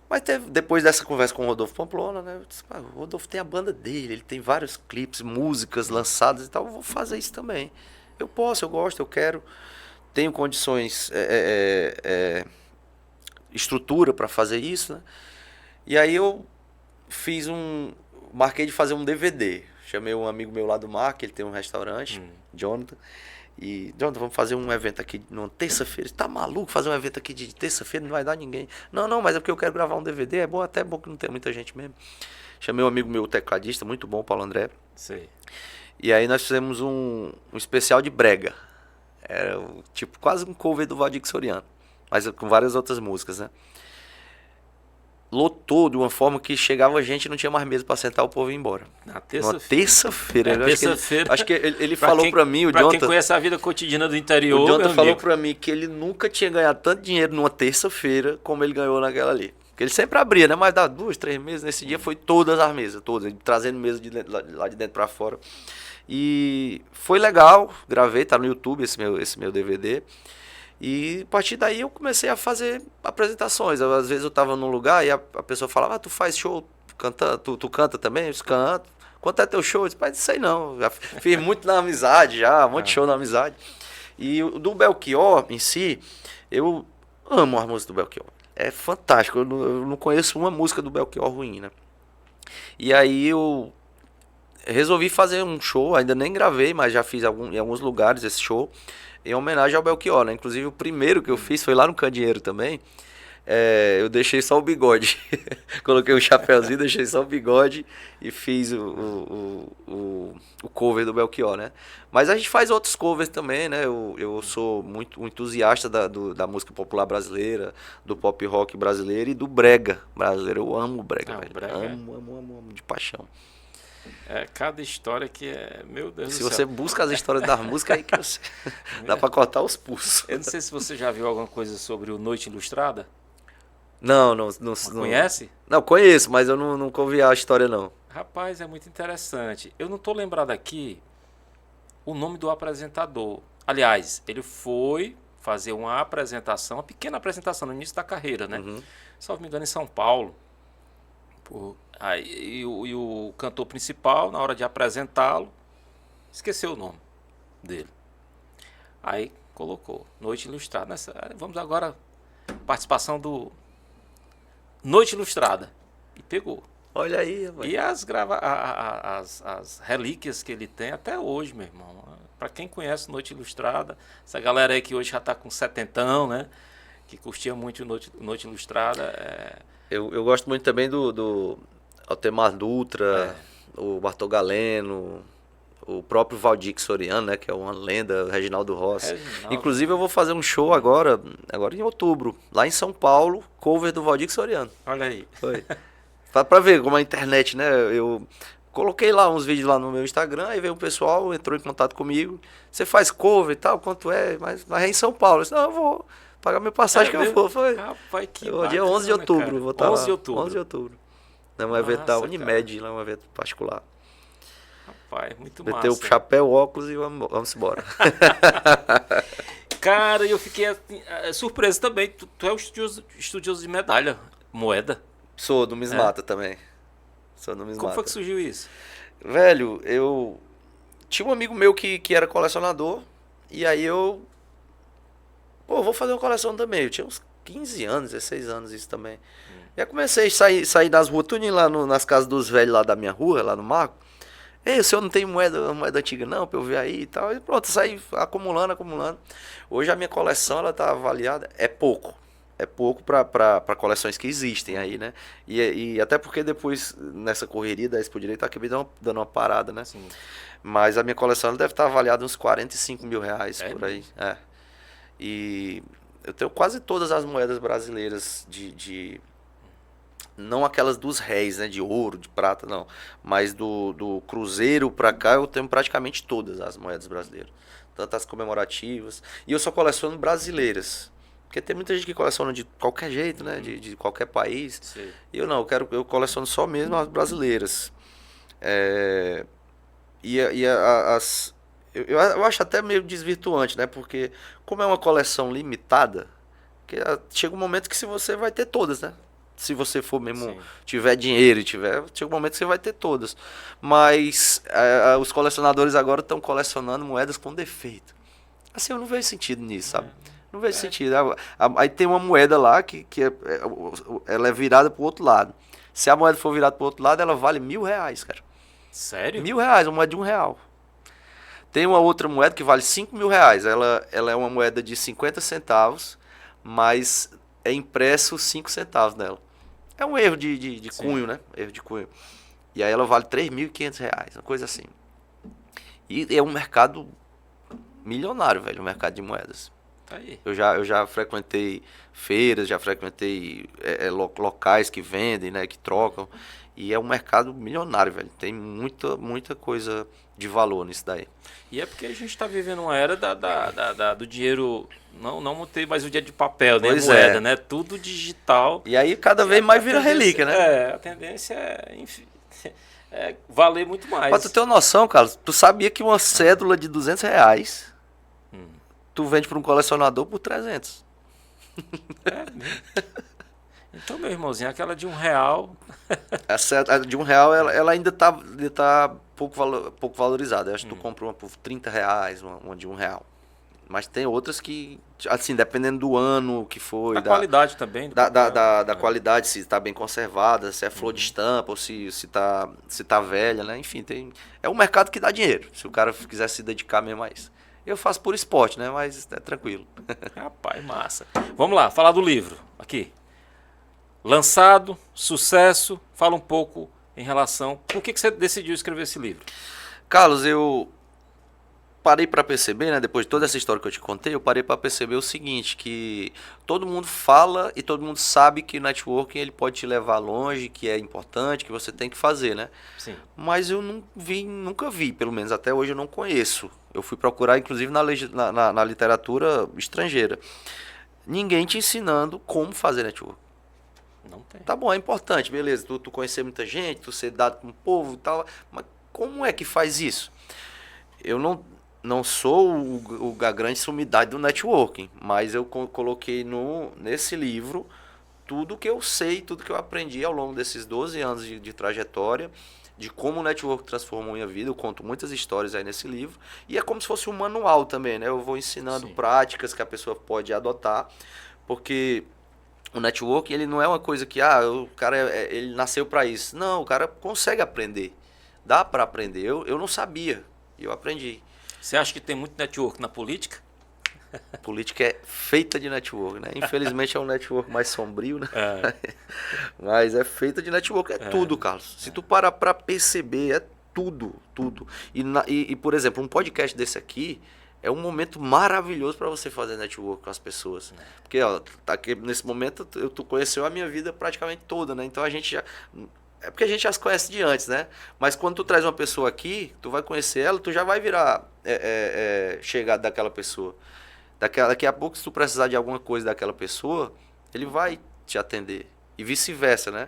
Mas depois dessa conversa com o Rodolfo Pamplona, né, eu disse, o Rodolfo tem a banda dele, ele tem vários clipes, músicas lançadas e tal, eu vou fazer isso também. Eu posso, eu gosto, eu quero, tenho condições, estrutura para fazer isso, né? E aí eu marquei de fazer um DVD, Chamei um amigo meu lá do mar, que ele tem um restaurante, Jonathan. E, Jonathan, vamos fazer um evento aqui numa terça-feira. Você tá maluco fazer um evento aqui de terça-feira? Não vai dar ninguém. Não, mas é porque eu quero gravar um DVD. É bom, até bom que não tem muita gente mesmo. Chamei um amigo meu, tecladista, muito bom, Paulo André. Sei. E aí nós fizemos um especial de brega. Era tipo quase um cover do Valdir Soriano, mas com várias outras músicas, né? Lotou de uma forma que chegava gente e não tinha mais mesa pra sentar, o povo ia embora. Na Numa terça-feira. terça-feira. Terça-feira. Acho que ele falou pra mim, o Pra Jonathan. quem conhece a vida cotidiana do interior, O Jonathan meu falou amigo. pra mim que ele nunca tinha ganhado tanto dinheiro numa terça-feira como ele ganhou naquela ali. Porque ele sempre abria, né? Mas dá 2, 3 meses. Nesse dia foi todas as mesas, todas. Ele trazendo mesa de dentro, lá de dentro pra fora. E foi legal, gravei, tá no YouTube esse meu DVD. E a partir daí eu comecei a fazer apresentações. Às vezes eu tava num lugar e a pessoa falava, tu faz show, tu canta também? Eu disse, canto. Quanto é teu show? Eu disse, pai, não sei não. Já fiz muito na amizade, já, um monte de show na amizade. E o do Belchior em si, eu amo as músicas do Belchior. É fantástico, eu não conheço uma música do Belchior ruim, né? E aí eu resolvi fazer um show, ainda nem gravei, mas já fiz em alguns lugares esse show, em homenagem ao Belchior, né? Inclusive o primeiro que eu fiz foi lá no Candeeiro também. Eu deixei só o bigode. Coloquei um chapéuzinho, deixei só o bigode e fiz o cover do Belchior, né? Mas a gente faz outros covers também, né? Eu sou muito um entusiasta da música popular brasileira, do pop rock brasileiro e do brega brasileiro. Eu amo o brega, velho. Brega. Amo de paixão. É cada história que é. Meu Deus Se do você céu. busca as histórias das músicas, aí que você. Dá pra cortar os pulsos. Eu não sei se você já viu alguma coisa sobre o Noite Ilustrada. Não. Conhece? Não, conheço, mas eu nunca ouvi a história, não. Rapaz, é muito interessante. Eu não tô lembrado aqui o nome do apresentador. Aliás, ele foi fazer uma apresentação, uma pequena apresentação no início da carreira, né? Uhum. Salvo me engano, em São Paulo. E o cantor principal, na hora de apresentá-lo, esqueceu o nome dele. Aí colocou Noite Ilustrada. Vamos agora, participação do Noite Ilustrada. E pegou. Olha aí, rapaz. E as relíquias que ele tem até hoje, meu irmão. Pra quem conhece Noite Ilustrada, essa galera aí que hoje já tá com setentão, né? Que curtia muito Noite Ilustrada. Eu gosto muito também do Altemar Dutra, o Bartol Galeno, o próprio Valdir Soriano, né? Que é uma lenda, o Reginaldo Rossi. Inclusive eu vou fazer um show agora em outubro, lá em São Paulo, cover do Valdir Soriano. Olha aí. Foi. Pra ver como a internet, né? Eu coloquei lá uns vídeos lá no meu Instagram, aí veio um pessoal, entrou em contato comigo. Você faz cover e tal, quanto é? Mas é em São Paulo. Eu disse, não, eu vou pagar minha passagem que eu vou. Foi. Rapaz, que Dia 11 de outubro, cara. vou estar 11 lá. de outubro. 11 de outubro. É um evento da Massa, Unimed, lá, um evento particular. Rapaz, muito Vai ter o massa. chapéu, o óculos e vamos embora. Cara, eu fiquei surpreso também. Tu é o estudioso de medalha, moeda. Sou numismata também. Sou numismata. Como foi que surgiu isso? Velho, eu tinha um amigo meu que era colecionador, e aí vou fazer uma coleção também. Eu tinha uns 15 anos, 16 anos isso também. E aí comecei a sair das ruas, tudo indo lá nas casas dos velhos lá da minha rua, lá no Marco. Ei, o senhor não tem moeda antiga não, pra eu ver aí e tal. E pronto, saí acumulando. Hoje a minha coleção, ela tá avaliada, é pouco para coleções que existem aí, né? E até porque depois, nessa correria da Expo Direito, acabei dando uma parada, né? Sim. Mas a minha coleção ela deve estar avaliada uns 45 mil reais por aí. Mesmo? E eu tenho quase todas as moedas brasileiras não aquelas dos réis, né? De ouro, de prata, não. Mas do cruzeiro pra cá eu tenho praticamente todas as moedas brasileiras. Tanto as comemorativas. E eu só coleciono brasileiras. Porque tem muita gente que coleciona de qualquer jeito, né? De qualquer país. Sim. E eu não, eu coleciono só mesmo as brasileiras. Eu acho até meio desvirtuante, né? Porque como é uma coleção limitada, chega um momento que se você vai ter todas, né? Se você for mesmo, Sim. tiver dinheiro e chega um momento que você vai ter todas. Mas os colecionadores agora estão colecionando moedas com defeito. Assim, eu não vejo sentido nisso, sabe? Não vejo sentido. Aí tem uma moeda lá que ela é virada pro outro lado. Se a moeda for virada pro outro lado, ela vale R$1.000, cara. Sério? R$ 1.000, uma moeda de R$ 1. Tem uma outra moeda que vale R$ 5.000. Ela é uma moeda de 50 centavos, mas é impresso 5 centavos nela. É um erro de cunho, né? Erro de cunho. E aí ela vale R$ 3.500, uma coisa assim. E é um mercado milionário, velho, o mercado de moedas. Tá aí. Eu já frequentei feiras, já frequentei locais que vendem, né, que trocam. E é um mercado milionário, velho. Tem muita coisa de valor nisso daí. E é porque a gente está vivendo uma era do dinheiro, não ter mais o dinheiro de papel, nem Pois moeda, é. né? Tudo digital. E aí cada vez mais vira relíquia, né? É, a tendência é, enfim, é valer muito mais. Pra tu ter uma noção, Carlos, tu sabia que uma cédula de R$ 200, tu vende para um colecionador por 300. É mesmo. Então, meu irmãozinho, aquela de R$ 1, A de R$ 1, ela ainda tá pouco valorizada. Eu acho que tu compra uma por R$ 30, uma de R$ 1. Mas tem outras que, assim, dependendo do ano que foi, da qualidade também. Do papel. da qualidade, se está bem conservada, se é flor de estampa ou se tá velha, né? Enfim, é um mercado que dá dinheiro, se o cara quiser se dedicar mesmo a isso. Eu faço por esporte, né? Mas é tranquilo. Rapaz, massa. Vamos lá, falar do livro. Aqui. Lançado, sucesso. Fala um pouco em relação... Por que você decidiu escrever esse livro? Carlos, eu parei para perceber, né? Depois de toda essa história que eu te contei, eu parei para perceber o seguinte, que todo mundo fala e todo mundo sabe que o networking ele pode te levar longe, que é importante, que você tem que fazer, né? Sim. Mas eu nunca vi, pelo menos até hoje eu não conheço. Eu fui procurar, inclusive, na literatura estrangeira. Ninguém te ensinando como fazer network. Não tem. Tá bom, é importante, beleza. Tu conhecer muita gente, tu ser dado com o povo e tal. Mas como é que faz isso? Eu não sou a grande sumidade do networking, mas eu coloquei nesse livro tudo que eu sei, tudo que eu aprendi ao longo desses 12 anos de trajetória, de como o network transformou minha vida. Eu conto muitas histórias aí nesse livro. E é como se fosse um manual também, né? Eu vou ensinando práticas que a pessoa pode adotar, porque o network, ele não é uma coisa que, o cara, ele nasceu para isso. Não, o cara consegue aprender. Dá para aprender. Eu não sabia, e eu aprendi. Você acha que tem muito network na política? A política é feita de network, né? Infelizmente é um network mais sombrio, né? Mas é feita de network, tudo, Carlos. Se tu parar para perceber, é tudo. E, por exemplo, um podcast desse aqui é um momento maravilhoso para você fazer network com as pessoas. Porque, tá aqui, nesse momento, tu conheceu a minha vida praticamente toda, né? Então a gente já... É porque a gente já se conhece de antes, né? Mas quando tu traz uma pessoa aqui, tu vai conhecer ela, tu já vai virar chegado daquela pessoa. Daqui a pouco, se tu precisar de alguma coisa daquela pessoa, ele vai te atender. E vice-versa, né?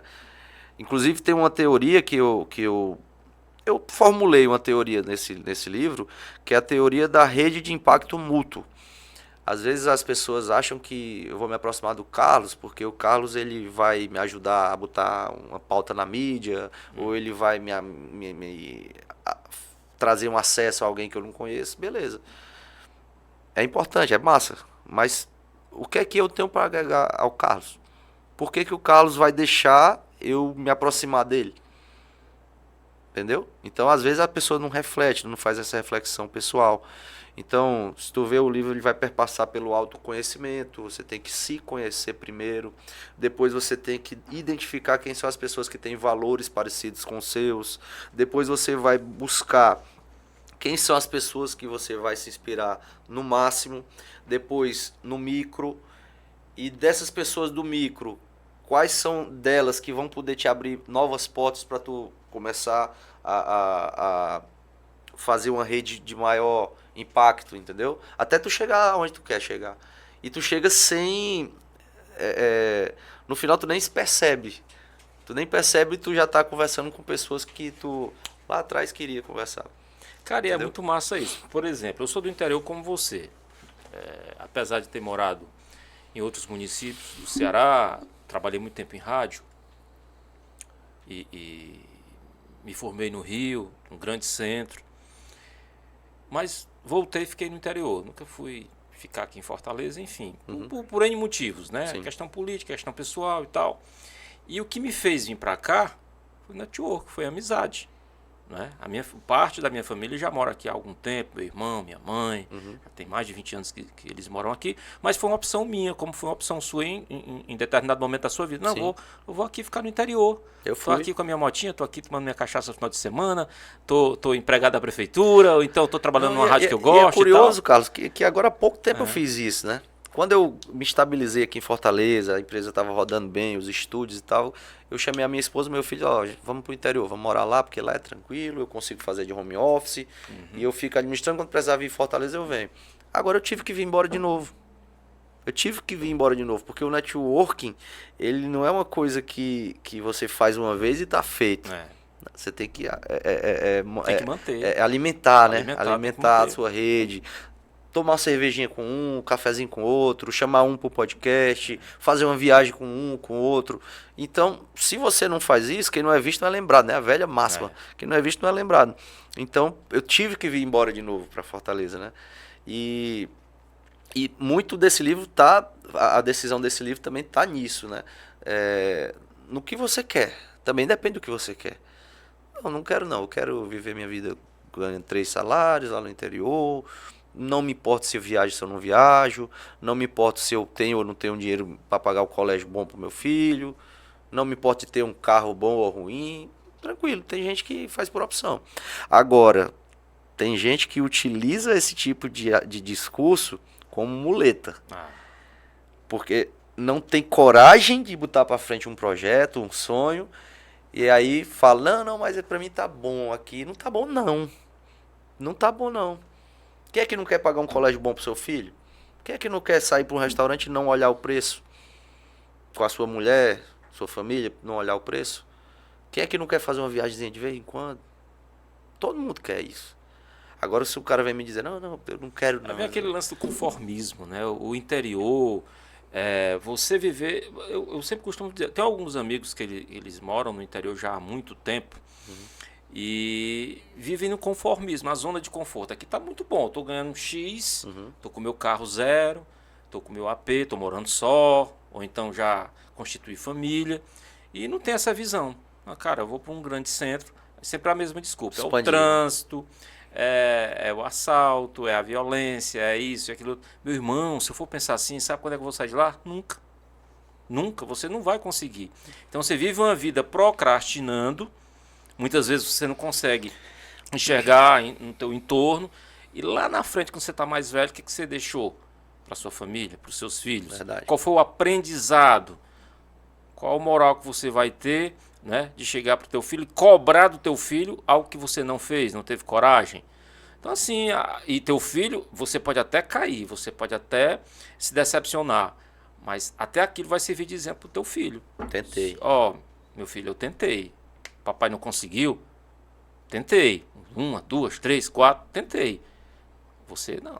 Inclusive, tem uma teoria que eu formulei uma teoria nesse livro, que é a teoria da rede de impacto mútuo. Às vezes as pessoas acham que eu vou me aproximar do Carlos, porque o Carlos ele vai me ajudar a botar uma pauta na mídia, ou ele vai me trazer um acesso a alguém que eu não conheço. Beleza. É importante, é massa. Mas o que é que eu tenho para agregar ao Carlos? Por que o Carlos vai deixar eu me aproximar dele? Entendeu? Então, às vezes, a pessoa não reflete, não faz essa reflexão pessoal. Então, se tu vê o livro, ele vai perpassar pelo autoconhecimento, você tem que se conhecer primeiro, depois você tem que identificar quem são as pessoas que têm valores parecidos com os seus, depois você vai buscar quem são as pessoas que você vai se inspirar no máximo, depois no micro, e dessas pessoas do micro, quais são delas que vão poder te abrir novas portas para tu começar a fazer uma rede de maior impacto, entendeu? Até tu chegar onde tu quer chegar. E tu chega sem... no final tu nem se percebe. Tu nem percebe e tu já tá conversando com pessoas que tu lá atrás queria conversar. Cara, e é muito massa isso. Por exemplo, eu sou do interior como você. Apesar de ter morado em outros municípios do Ceará, trabalhei muito tempo em rádio e me formei no Rio, um grande centro. Mas voltei e fiquei no interior. Nunca fui ficar aqui em Fortaleza, enfim. Por N motivos, né? Sim. Questão política, questão pessoal e tal. E o que me fez vir para cá foi network, foi amizade. né? Parte da minha família já mora aqui há algum tempo, meu irmão, minha mãe, já tem mais de 20 anos que eles moram aqui, mas foi uma opção minha, como foi uma opção sua em determinado momento da sua vida. Não, eu vou aqui ficar no interior. Eu Tô fui. aqui com a minha motinha, tô aqui tomando minha cachaça no final de semana, tô empregado da prefeitura, ou então tô trabalhando numa rádio que eu gosto. E é curioso, Carlos, que agora há pouco tempo eu fiz isso, né? Quando eu me estabilizei aqui em Fortaleza, a empresa estava rodando bem, os estúdios e tal, eu chamei a minha esposa e meu filho, ó, vamos pro interior, vamos morar lá, porque lá é tranquilo, eu consigo fazer de home office, e eu fico administrando, quando precisar vir em Fortaleza eu venho. Agora eu tive que vir embora de novo. Porque o networking, ele não é uma coisa que você faz uma vez e tá feito. Você tem que, tem que manter. Alimentar, né? Alimentar Alimentar a sua rede. Tomar uma cervejinha com um cafezinho com outro, chamar um pro podcast, fazer uma viagem com um, com outro. Então, se você não faz isso, quem não é visto não é lembrado, né? A velha máxima. Quem não é visto não é lembrado. Então, eu tive que vir embora de novo para Fortaleza, né? E muito desse livro a decisão desse livro também tá nisso, né? No que você quer. Também depende do que você quer. Não quero não. Eu quero viver minha vida ganhando 3 salários lá no interior. Não me importa se eu viajo, se eu não viajo. Não me importa se eu tenho ou não tenho dinheiro para pagar o colégio bom pro meu filho. Não me importa de ter um carro bom ou ruim. Tranquilo, tem gente que faz por opção. Agora, tem gente que utiliza esse tipo de discurso como muleta. Porque não tem coragem de botar para frente um projeto, um sonho. E aí fala, não, mas para mim tá bom aqui. Não tá bom, não. Não tá bom, não. Quem é que não quer pagar um colégio bom pro seu filho? Quem é que não quer sair para um restaurante e não olhar o preço? Com a sua mulher, sua família, não olhar o preço? Quem é que não quer fazer uma viagemzinha de vez em quando? Todo mundo quer isso. Agora, se o cara vem me dizer, não, eu não quero, não. Vem aquele lance do conformismo, né? O interior, você viver... Eu sempre costumo dizer, tem alguns amigos que eles moram no interior já há muito tempo, e vivem no conformismo, na zona de conforto. Aqui tá muito bom, tô ganhando X, tô com meu carro 0, tô com meu AP, tô morando só, ou então já constituí família, e não tem essa visão. Cara, eu vou para um grande centro, é sempre a mesma desculpa. É o trânsito, é o assalto, é a violência, é isso, é aquilo. Meu irmão, se eu for pensar assim, sabe quando é que eu vou sair de lá? Nunca. Nunca, você não vai conseguir. Então você vive uma vida procrastinando. Muitas vezes você não consegue enxergar no teu entorno. E lá na frente, quando você está mais velho, o que você deixou para sua família, para os seus filhos? Verdade. Qual foi o aprendizado? Qual a moral que você vai ter, né, de chegar para o teu filho e cobrar do teu filho algo que você não fez, não teve coragem? Então assim, e teu filho, você pode até cair, você pode até se decepcionar, mas até aquilo vai servir de exemplo para o teu filho. Tentei. Meu filho, eu tentei. Papai não conseguiu? Tentei. 1, 2, 3, 4, tentei. Você não.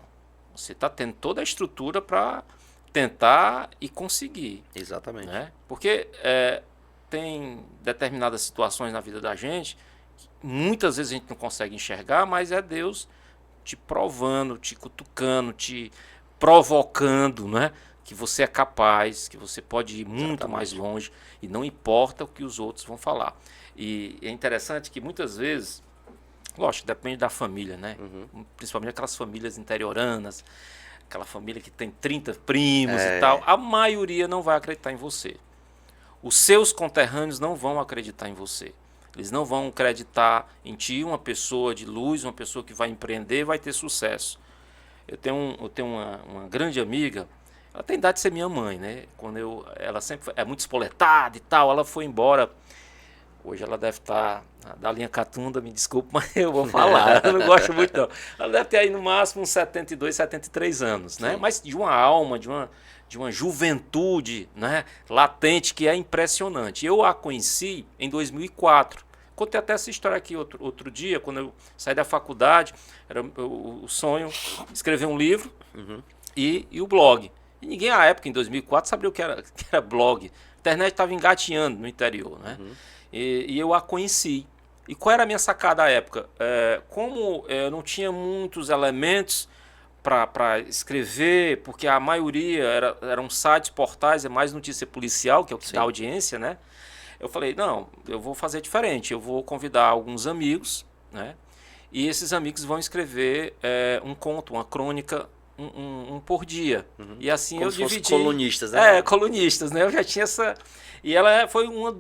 Você está tendo toda a estrutura para tentar e conseguir. Exatamente. Né? Porque tem determinadas situações na vida da gente que muitas vezes a gente não consegue enxergar, mas é Deus te provando, te cutucando, te provocando, né? Que você é capaz, que você pode ir muito mais longe e não importa o que os outros vão falar. E é interessante que muitas vezes, lógico, depende da família, né? Principalmente aquelas famílias interioranas, aquela família que tem 30 primos e tal, a maioria não vai acreditar em você. Os seus conterrâneos não vão acreditar em você. Eles não vão acreditar em ti, uma pessoa de luz, uma pessoa que vai empreender, vai ter sucesso. Eu tenho uma grande amiga. Ela tem idade de ser minha mãe, né? Ela sempre é muito espoletada e tal. Ela foi embora. Hoje ela deve estar da linha Catunda, me desculpe, mas eu vou falar. Eu não gosto muito, não. Ela deve ter aí no máximo uns 72, 73 anos, né? Mas de uma alma, de uma juventude, né, latente, que é impressionante. Eu a conheci em 2004. Contei até essa história aqui outro dia, quando eu saí da faculdade. Era o sonho escrever um livro e o blog. E ninguém, à época, em 2004, sabia o que era blog. A internet estava engatinhando no interior, né? E eu a conheci. E qual era a minha sacada à época? Como eu não tinha muitos elementos para escrever, porque a maioria eram sites, portais, é mais notícia policial, que é o que dá audiência, né? Eu falei, não, eu vou fazer diferente. Eu vou convidar alguns amigos né? E esses amigos vão escrever um conto, uma crônica, um por dia. E assim Como eu se fossem dividi. colunistas, né? Colunistas, né? Eu já tinha essa. E ela foi uma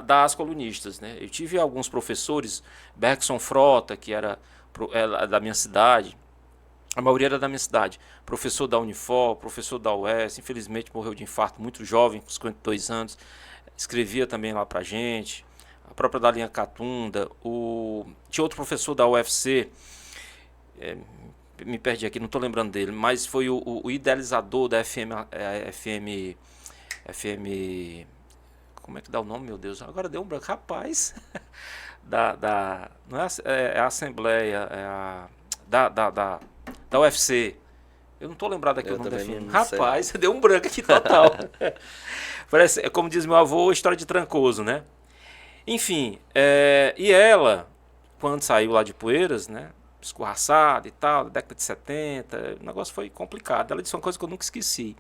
das colunistas, né? Eu tive alguns professores, Bergson Frota, que era da minha cidade, a maioria era da minha cidade, professor da Unifor, professor da UES, infelizmente morreu de infarto muito jovem, com 52 anos, escrevia também lá pra gente, a própria Dalinha Catunda, tinha outro professor da UFC, me perdi aqui, não estou lembrando dele, mas foi o idealizador da FM, como é que dá o nome, meu Deus? Agora deu um branco, rapaz. Não é a Assembleia, da UFC. Eu não estou lembrado aqui o nome da FM. Rapaz, deu um branco aqui total. Parece, como diz meu avô, história de Trancoso, né? Enfim, e ela, quando saiu lá de Poeiras, né? Escorraçada e tal, década de 70, o negócio foi complicado. Ela disse uma coisa que eu nunca esqueci.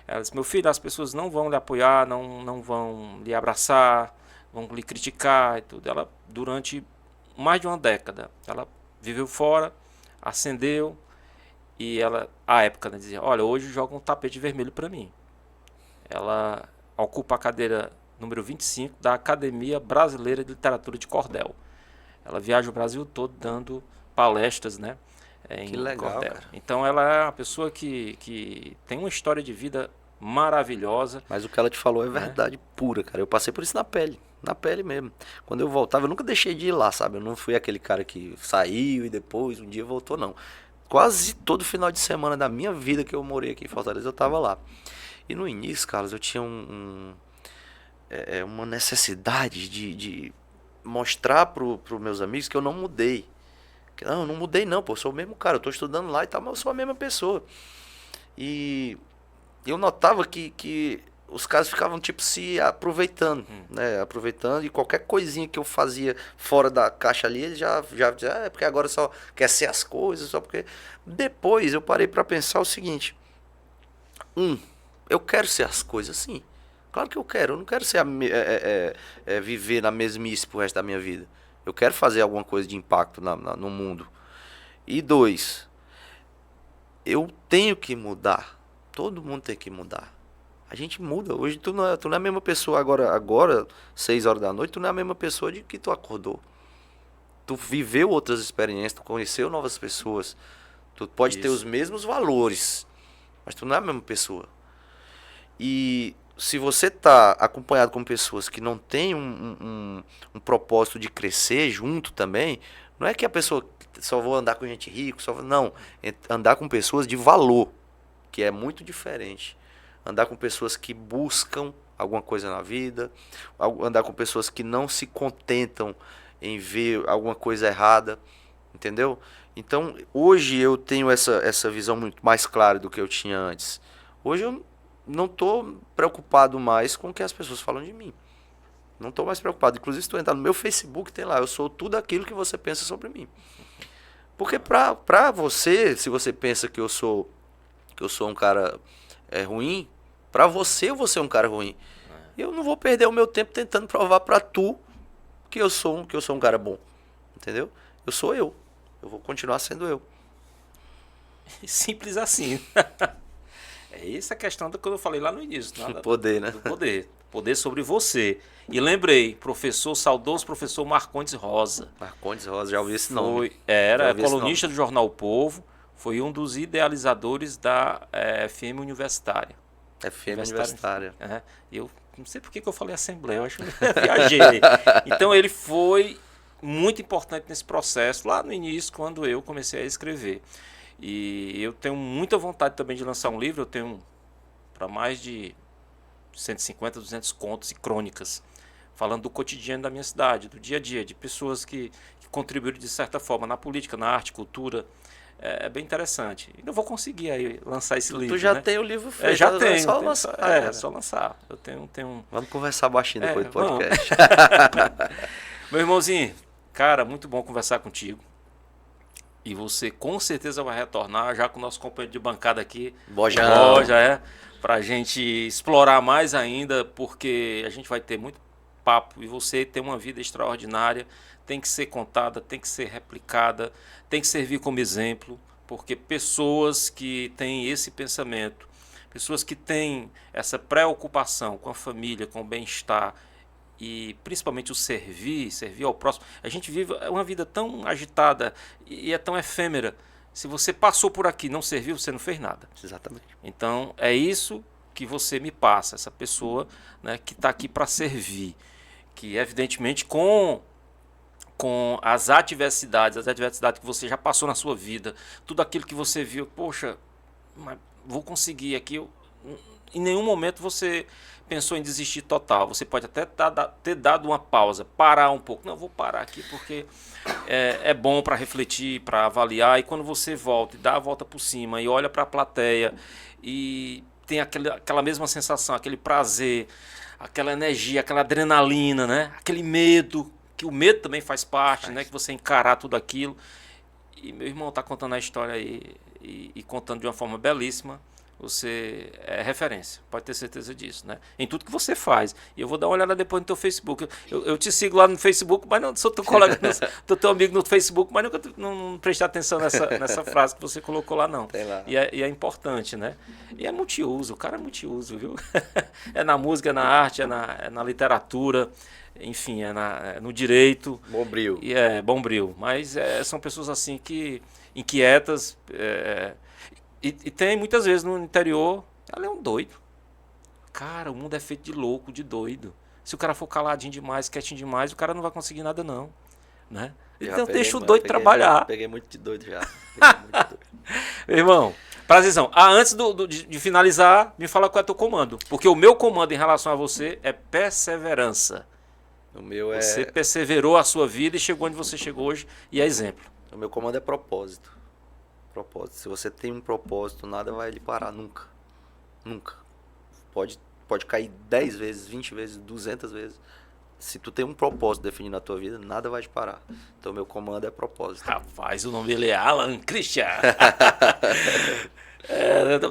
Ela disse: meu filho, as pessoas não vão lhe apoiar, não vão lhe abraçar, vão lhe criticar e tudo. Ela, durante mais de uma década, ela viveu fora, ascendeu, e ela, à época, né, dizia: olha, hoje joga um tapete vermelho para mim. Ela ocupa a cadeira número 25 da Academia Brasileira de Literatura de Cordel. Ela viaja o Brasil todo dando palestras, né? Que legal, Cordel. cara. Então ela é uma pessoa que tem uma história de vida maravilhosa. Mas o que ela te falou é verdade pura, cara. Eu passei por isso na pele mesmo. Quando eu voltava, eu nunca deixei de ir lá, sabe? Eu não fui aquele cara que saiu e depois um dia voltou, não. Quase todo final de semana da minha vida que eu morei aqui em Fortaleza, eu tava lá. E no início, Carlos, eu tinha uma necessidade de mostrar pros meus amigos que eu não mudei. Não, eu não mudei não, pô, eu sou o mesmo cara, eu tô estudando lá e tal, mas eu sou a mesma pessoa. E eu notava que os caras ficavam, tipo, se aproveitando, né? Aproveitando, e qualquer coisinha que eu fazia fora da caixa ali, eles já porque agora só quer ser as coisas, só porque... Depois eu parei pra pensar o seguinte: eu quero ser as coisas, sim. Claro que eu quero, eu não quero ser viver na mesmice pro resto da minha vida. Eu quero fazer alguma coisa de impacto no mundo. E 2, eu tenho que mudar. Todo mundo tem que mudar. A gente muda. Hoje tu não é a mesma pessoa agora 6 horas da noite, tu não é a mesma pessoa de que tu acordou. Tu viveu outras experiências, tu conheceu novas pessoas. Tu pode ter os mesmos valores, mas tu não é a mesma pessoa. E se você está acompanhado com pessoas que não têm um propósito de crescer junto também, não é que a pessoa só vou andar com gente rica, não, é andar com pessoas de valor, que é muito diferente. Andar com pessoas que buscam alguma coisa na vida, andar com pessoas que não se contentam em ver alguma coisa errada, entendeu? Então, hoje eu tenho essa visão muito mais clara do que eu tinha antes. Hoje eu não estou preocupado mais com o que as pessoas falam de mim. Não estou mais preocupado. Inclusive, se tu entrar no meu Facebook, tem lá: eu sou tudo aquilo que você pensa sobre mim. Porque pra você, se você pensa que eu sou um cara ruim, pra você eu vou ser um cara ruim. Eu não vou perder o meu tempo tentando provar pra tu que eu sou um cara bom. Entendeu? Eu sou eu. Eu vou continuar sendo eu. Simples assim. É essa a questão do que eu falei lá no início. Poder, né? Do poder. Poder sobre você. E lembrei, saudoso professor Marcondes Rosa. Marcondes Rosa, já ouvi esse nome. Era colunista do jornal O Povo, foi um dos idealizadores da FM Universitária. FM Universitária. Eu não sei por que eu falei Assembleia, eu acho que eu viajei. Então ele foi muito importante nesse processo, lá no início, quando eu comecei a escrever. E eu tenho muita vontade também de lançar um livro. Eu tenho para mais de 150, 200 contos e crônicas, falando do cotidiano da minha cidade, do dia a dia, de pessoas que contribuíram de certa forma na política, na arte, cultura. É bem interessante. Ainda vou conseguir aí lançar esse livro. Tu já tem o livro feito. Já tenho. É só lançar. Só lançar. Eu tenho. Vamos conversar baixinho depois do podcast. Meu irmãozinho, cara, muito bom conversar contigo. E você com certeza vai retornar já com o nosso companheiro de bancada aqui. Bojão. Pra gente explorar mais ainda, porque a gente vai ter muito papo. E você tem uma vida extraordinária, tem que ser contada, tem que ser replicada, tem que servir como exemplo, porque pessoas que têm esse pensamento, pessoas que têm essa preocupação com a família, com o bem-estar e principalmente o servir ao próximo. A gente vive uma vida tão agitada e é tão efêmera. Se você passou por aqui e não serviu, você não fez nada. Exatamente. Então, é isso que você me passa, essa pessoa, né, que está aqui para servir, que evidentemente com as adversidades que você já passou na sua vida, tudo aquilo que você viu, poxa, mas vou conseguir aqui. Em nenhum momento você pensou em desistir total. Você pode até ter dado uma pausa, parar um pouco. Não, vou parar aqui porque é bom para refletir, para avaliar. E quando você volta e dá a volta por cima e olha para a plateia e tem aquela mesma sensação, aquele prazer, aquela energia, aquela adrenalina, né? Aquele medo, que o medo também faz parte, né? Que você encarar tudo aquilo. E meu irmão está contando a história aí e contando de uma forma belíssima. Você é referência, pode ter certeza disso, né? Em tudo que você faz. E eu vou dar uma olhada depois no teu Facebook. Eu te sigo lá no Facebook, mas não sou teu colega, teu amigo no Facebook, mas nunca não prestei atenção nessa frase que você colocou lá, não. Tem lá. E é importante, né? E é multiuso, o cara é multiuso, viu? É na música, é na arte, é na literatura, enfim, é no direito. Bombril. E é bombril. Mas são pessoas assim que inquietas. E tem muitas vezes no interior, ela é um doido. Cara, o mundo é feito de louco, de doido. Se o cara for caladinho demais, quietinho demais, o cara não vai conseguir nada não, né? Então deixa o doido trabalhar. Peguei muito de doido já. Meu irmão, prazerzão. Antes de finalizar, me fala qual é o teu comando. Porque o meu comando em relação a você é perseverança. O meu Você perseverou a sua vida e chegou onde você chegou hoje e é exemplo. O meu comando é propósito. Propósito. Se você tem um propósito, nada vai lhe parar, nunca. Nunca. Pode cair 10 vezes, 20 vezes, 200 vezes. Se tu tem um propósito definido na tua vida, nada vai te parar. Então, meu comando é propósito. Rapaz, o nome dele é Alan Christian.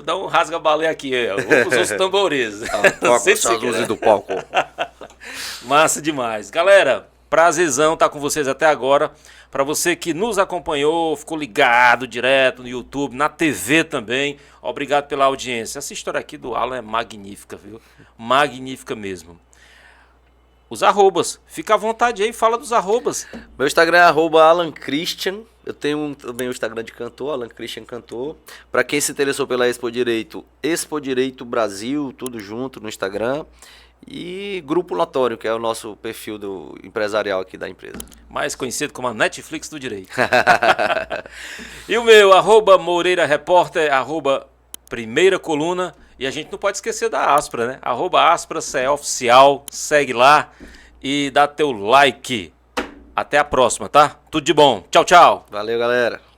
Dá um rasga-baleia aqui, vamos os tambores. As luzes do palco. Massa demais. Galera, prazerzão estar com vocês até agora. Para você que nos acompanhou, ficou ligado direto no YouTube, na TV também, obrigado pela audiência. Essa história aqui do Alan é magnífica, viu? Magnífica mesmo. Os arrobas, fica à vontade aí, fala dos arrobas. Meu Instagram é @AlanChristian. Eu tenho também o Instagram de cantor, Alan Christian Cantor. Para quem se interessou pela Expo Direito Brasil, tudo junto no Instagram. E Grupo Notório, que é o nosso perfil do empresarial aqui da empresa. Mais conhecido como a Netflix do Direito. E o meu, @Moreira Repórter, @Primeira Coluna. E a gente não pode esquecer da Aspra, né? @Aspra CE Oficial, segue lá e dá teu like. Até a próxima, tá? Tudo de bom. Tchau, tchau. Valeu, galera.